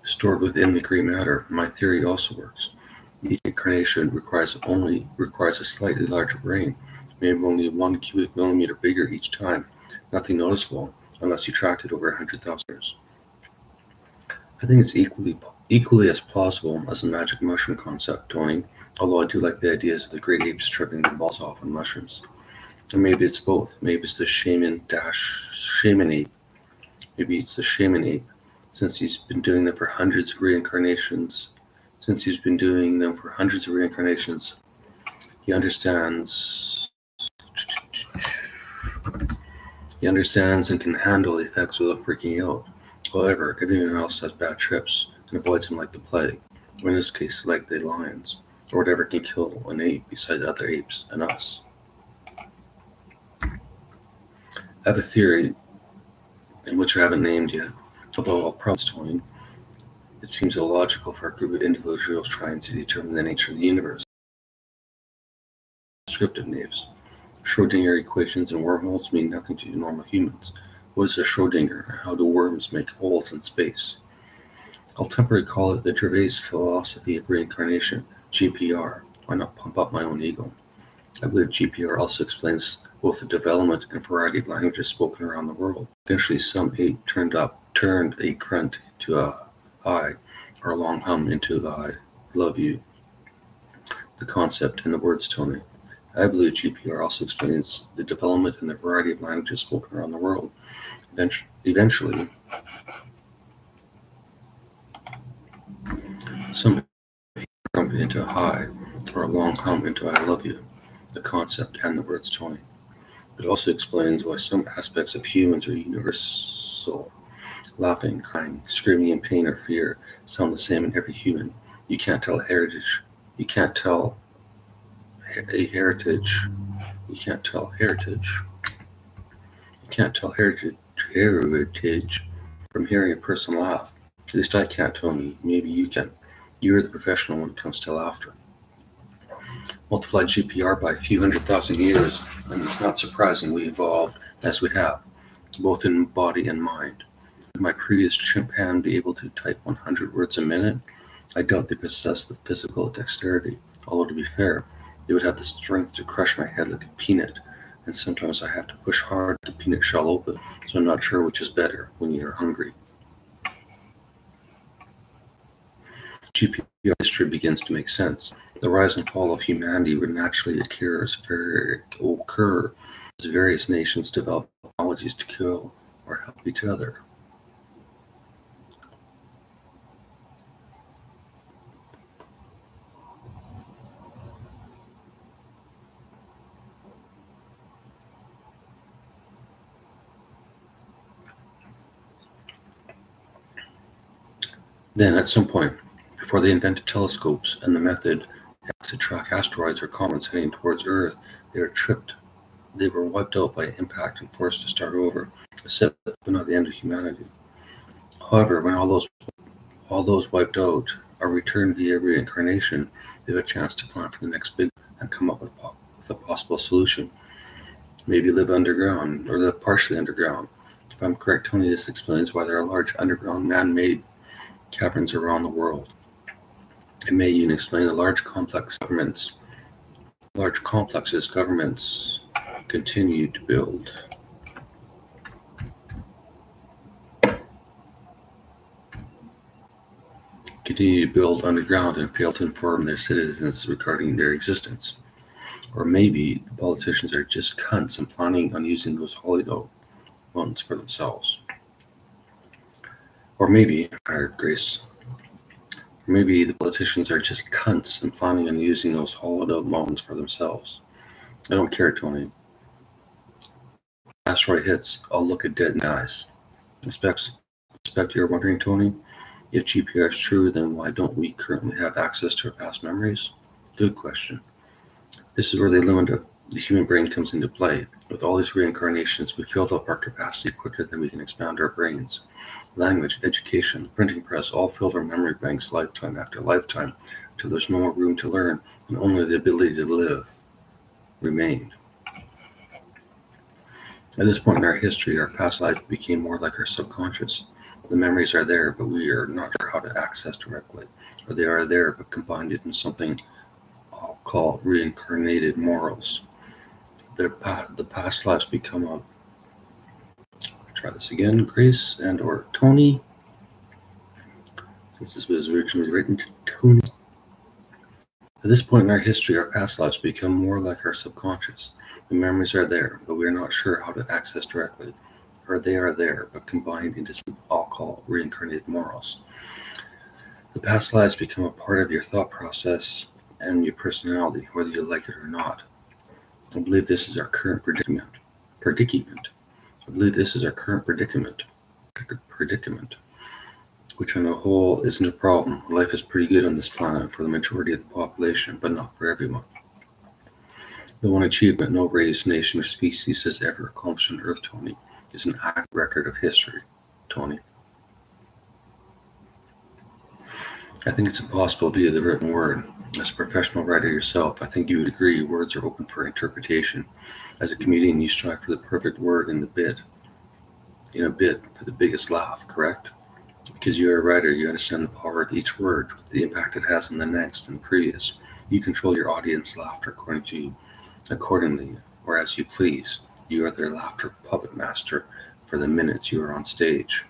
stored within the gray matter, my theory also works. Each incarnation requires a slightly larger brain, maybe only 1 cubic millimeter bigger each time. Nothing noticeable unless you tracked it over 100,000 years. I think it's equally as plausible as the magic mushroom concept, Tony, although I do like the ideas of the great apes tripping their balls off on mushrooms. And maybe it's both. Maybe it's the shaman ape. Maybe it's the shaman ape, since he's been doing them for hundreds of reincarnations. Since he's been doing them for hundreds of reincarnations, he understands. He understands and can handle the effects without freaking out. However, everyone else has bad trips and avoids them like the plague, or in this case, like the lions, or whatever can kill an ape besides other apes and us. I have a theory, in which I haven't named yet, although I'll probably explain. It seems illogical for a group of individuals trying to determine the nature of the universe. Descriptive names. Schrodinger equations and wormholes mean nothing to normal humans. What is a Schrodinger, and how do worms make holes in space? I'll temporarily call it the Gervais philosophy of reincarnation, GPR. Why not pump up my own ego? I believe GPR also explains both the development and variety of languages spoken around the world. Eventually, some ape turned a grunt to a "I," or a long hum into "I love you." The concept and the words tell me. I believe GPR also explains the development and the variety of languages spoken around the world. Eventually, some jump into "hi" or a long hum into "I love you." The concept and the words tell me. It also explains why some aspects of humans are universal. Laughing, crying, screaming in pain or fear sound the same in every human. You can't tell heritage. You can't tell a heritage. You can't tell heritage. You can't tell heritage from hearing a person laugh. At least I can't, Tony. Maybe you can. You're the professional when it comes to laughter. Multiply GPR by a few 100,000 years, and it's not surprising we evolved as we have, both in body and mind. Would my previous chimpan be able to type 100 words a minute? I doubt they possess the physical dexterity, although to be fair, they would have the strength to crush my head like a peanut, and sometimes I have to push hard to peanut shell open, so I'm not sure which is better when you're hungry. GPR history begins to make sense. The rise and fall of humanity would naturally occur as various nations develop technologies to kill or help each other. Then, at some point, before they invented telescopes and the method to track asteroids or comets heading towards Earth, they were tripped. They were wiped out by impact and forced to start over, except but not the end of humanity. However, when all those wiped out are returned via reincarnation, they have a chance to plan for the next big and come up with a possible solution. Maybe live underground or live partially underground. If I'm correct, Tony, this explains why there are large underground man-made caverns around the world. It may even explain the large complexes governments continue to build. Underground and fail to inform their citizens regarding their existence. Or maybe the politicians are just cunts and planning on using those holiday ones for themselves. Or maybe, hired Grace, maybe the politicians are just cunts and planning on using those hollowed out mountains for themselves. I don't care, Tony. Asteroid hits, I'll look it dead in the eyes. Expect you're wondering, Tony, if GPR is true, then why don't we currently have access to our past memories? Good question. This is where the limit of the human brain comes into play. With all these reincarnations, we filled up our capacity quicker than we can expand our brains. Language, education, printing press all filled our memory banks lifetime after lifetime until there's no more room to learn and only the ability to live remained. At this point in our history, our past life became more like our subconscious. The memories are there, but we are not sure how to access directly. Or they are there, but combined into something I'll call reincarnated morals. The past lives become a... Try this again, Grace and or Tony. Since this was originally written to Tony. At this point in our history, our past lives become more like our subconscious. The memories are there, but we are not sure how to access directly. Or they are there, but combined into some I'll call reincarnated morals. The past lives become a part of your thought process and your personality, whether you like it or not. I believe this is our current predicament. I believe this is our current predicament, which on the whole isn't a problem. Life is pretty good on this planet for the majority of the population, but not for everyone. The one achievement no race, nation, or species has ever accomplished on Earth, Tony, is an accurate record of history, Tony. I think it's impossible via the written word. As a professional writer yourself, I think you would agree words are open for interpretation. As a comedian, you strive for the perfect word in a bit for the biggest laugh, correct? Because you're a writer, you understand the power of each word, the impact it has on the next and previous. You control your audience laughter accordingly, or as you please. You are their laughter puppet master for the minutes you are on stage.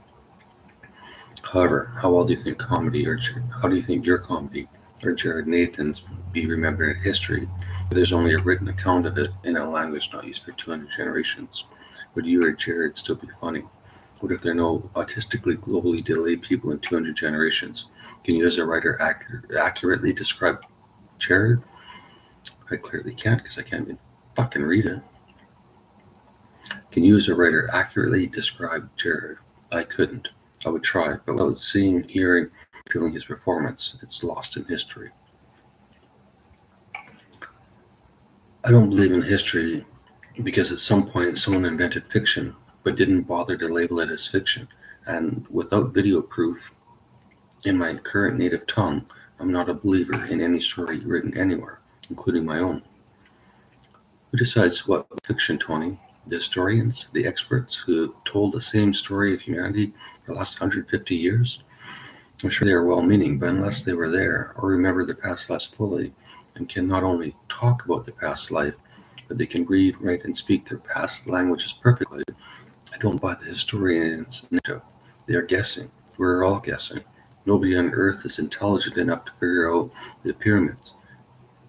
However, how well do you think how do you think your comedy or Jared Nathan's be remembered in history if there's only a written account of it in a language not used for 200 generations? Would you or Jared still be funny? What if there are no autistically globally delayed people in 200 generations? Can you as a writer accurately describe Jared? I clearly can't because I can't even fucking read it. Can you as a writer accurately describe Jared? I couldn't. I would try, but without seeing, hearing, feeling his performance, it's lost in history. I don't believe in history because at some point someone invented fiction but didn't bother to label it as fiction, and without video proof in my current native tongue, I'm not a believer in any story written anywhere, including my own. Who decides what fiction, Tony? The historians, the experts who have told the same story of humanity for the last 150 years? I'm sure they are well-meaning, but unless they were there or remember their past lives fully and can not only talk about their past life, but they can read, write, and speak their past languages perfectly, I don't buy the historians' narrative. They are guessing. We're all guessing. Nobody on Earth is intelligent enough to figure out the pyramids.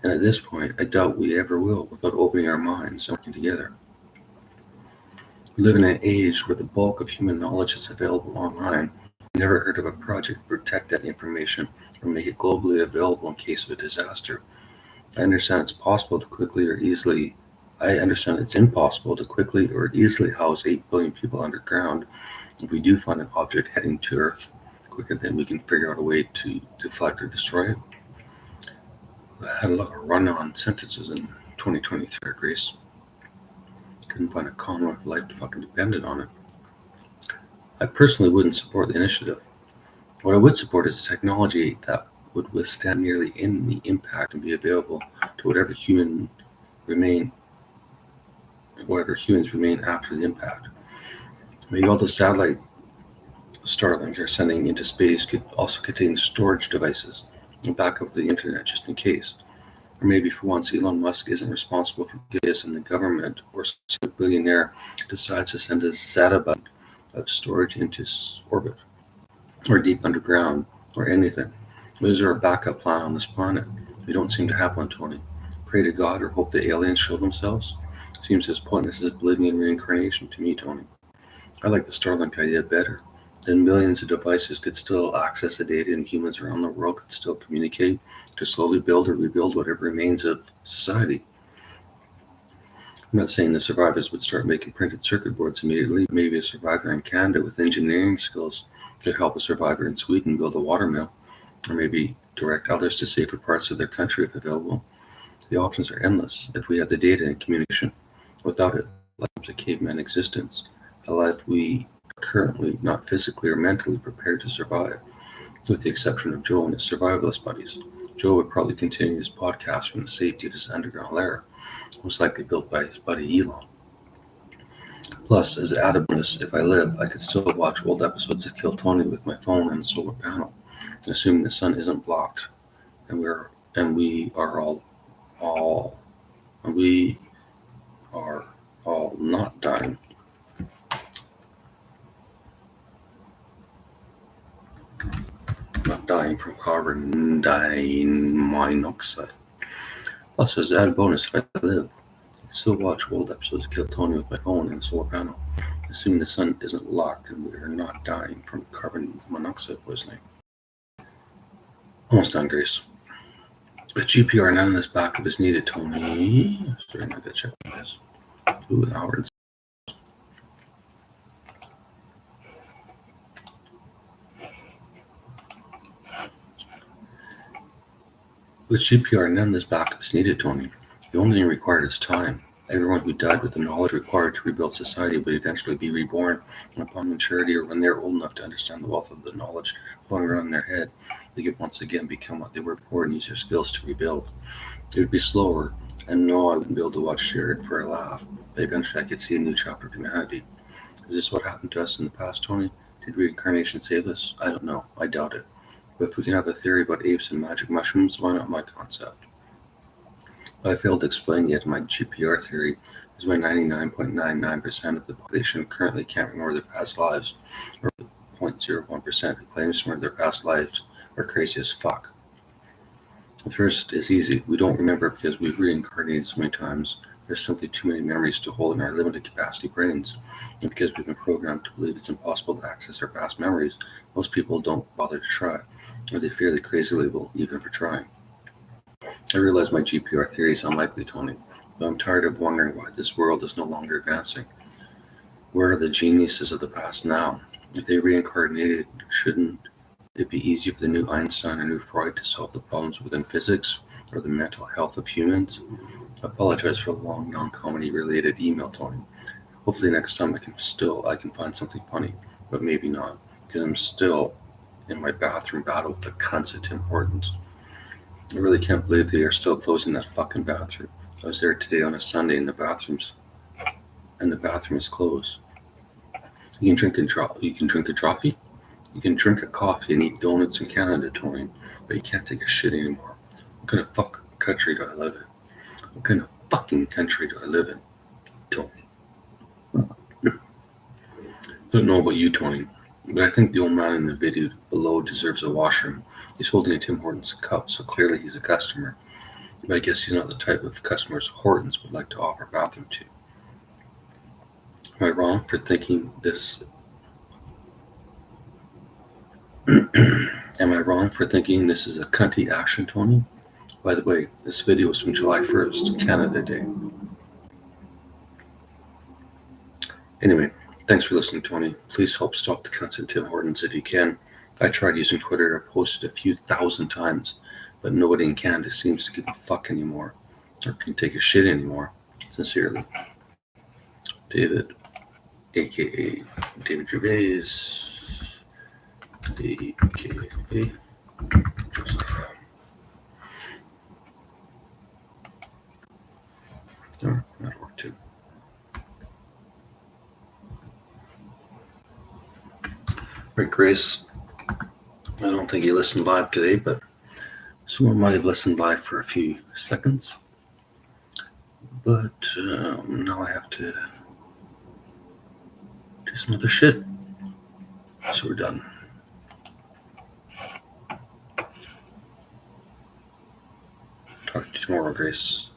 And at this point, I doubt we ever will without opening our minds and working together. We live in an age where the bulk of human knowledge is available online. I've never heard of a project to protect that information or make it globally available in case of a disaster. I understand it's impossible to quickly or easily house 8 billion people underground if we do find an object heading to Earth quicker than we can figure out a way to deflect or destroy it. I had a lot of run-on sentences in 2023, Grace. Couldn't find a comma if life fucking depended on it. I personally wouldn't support the initiative. What I would support is a technology that would withstand nearly any impact and be available to whatever humans remain after the impact. Maybe all the satellite Starlink are sending into space could also contain storage devices and backup of the internet just in case. Or maybe for once Elon Musk isn't responsible for this and the government or some billionaire decides to send a satellite of storage into orbit or deep underground or anything. Is there a backup plan on this planet? We don't seem to have one, Tony. Pray to God or hope the aliens show themselves? Seems as pointless as believing in reincarnation to me, Tony. I like the Starlink idea better. Then millions of devices could still access the data and humans around the world could still communicate to slowly build or rebuild whatever remains of society. I'm not saying the survivors would start making printed circuit boards immediately. Maybe a survivor in Canada with engineering skills could help a survivor in Sweden build a watermill, or maybe direct others to safer parts of their country if available. The options are endless if we have the data and communication. Without it, life is a caveman existence, a life we are currently not physically or mentally prepared to survive, with the exception of Joe and his survivalist buddies. Joe would probably continue his podcast from the safety of his underground lair, most likely built by his buddy Elon. Plus, as an added bonus, if I live, I could still watch old episodes of Kill Tony with my phone and the solar panel, assuming the sun isn't blocked, and we are all not dying. Not dying from carbon monoxide. Plus, as an added bonus, if I live, I still watch old episodes of Kill Tony with my phone and the solar panel, assuming the sun isn't locked and we are not dying from carbon monoxide poisoning. Almost done, Grace. With GPR, none of this backup is needed, Tony. Sorry, I gotta check on this. Ooh, an hour. With GPR, none of this backup is needed, Tony. The only thing required is time. Everyone who died with the knowledge required to rebuild society would eventually be reborn, and upon maturity or when they're old enough to understand the wealth of the knowledge flowing around in their head, they could once again become what they were before and use their skills to rebuild. It would be slower, and no, I wouldn't be able to watch it for a laugh, but eventually I could see a new chapter of humanity. Is this what happened to us in the past, Tony? Did reincarnation save us? I don't know. I doubt it. But if we can have a theory about apes and magic mushrooms, why not my concept? What I failed to explain yet in my GPR theory is why 99.99% of the population currently can't remember their past lives, or 0.01% who claims to remember their past lives are crazy as fuck. The first is easy. We don't remember because we've reincarnated so many times. There's simply too many memories to hold in our limited capacity brains. And because we've been programmed to believe it's impossible to access our past memories, most people don't bother to try, or they fear the crazy label even for trying. I realize my GPR theory is unlikely, Tony, but I'm tired of wondering why this world is no longer advancing. Where are the geniuses of the past now? If they reincarnated, shouldn't it be easier for the new Einstein or new Freud to solve the problems within physics or the mental health of humans? I apologize for the long non-comedy related email, Tony. Hopefully next time I can find something funny, but maybe not, because I'm still in my bathroom battle with the cunts at Tim Hortons. I really can't believe they are still closing that fucking bathroom. I was there today on a Sunday and the bathroom is closed. You can drink a trophy, you can drink a coffee and eat donuts in Canada, Tony, but you can't take a shit anymore. What kind of fucking country do I live in? What kind of fucking country do I live in, Tony? I don't know about you, Tony, but I think the old man in the video below deserves a washroom. He's holding a Tim Hortons cup, so clearly he's a customer. But I guess he's not the type of customers Hortons would like to offer a bathroom to. Am I wrong for thinking this? Am I wrong for thinking this is a cunty action, Tony? By the way, this video was from July 1st, Canada Day. Anyway, thanks for listening, Tony. Please help stop the cunts at Tim Hortons if you can. I tried using Twitter. I posted a few thousand times, but nobody in Canada seems to give a fuck anymore or can take a shit anymore. Sincerely, David, aka David Gervais, aka Joseph. Oh, that'll work too. Right, Grace. I don't think you listened live today, but someone might have listened live for a few seconds. But now I have to do some other shit. So we're done. Talk to you tomorrow, Grace.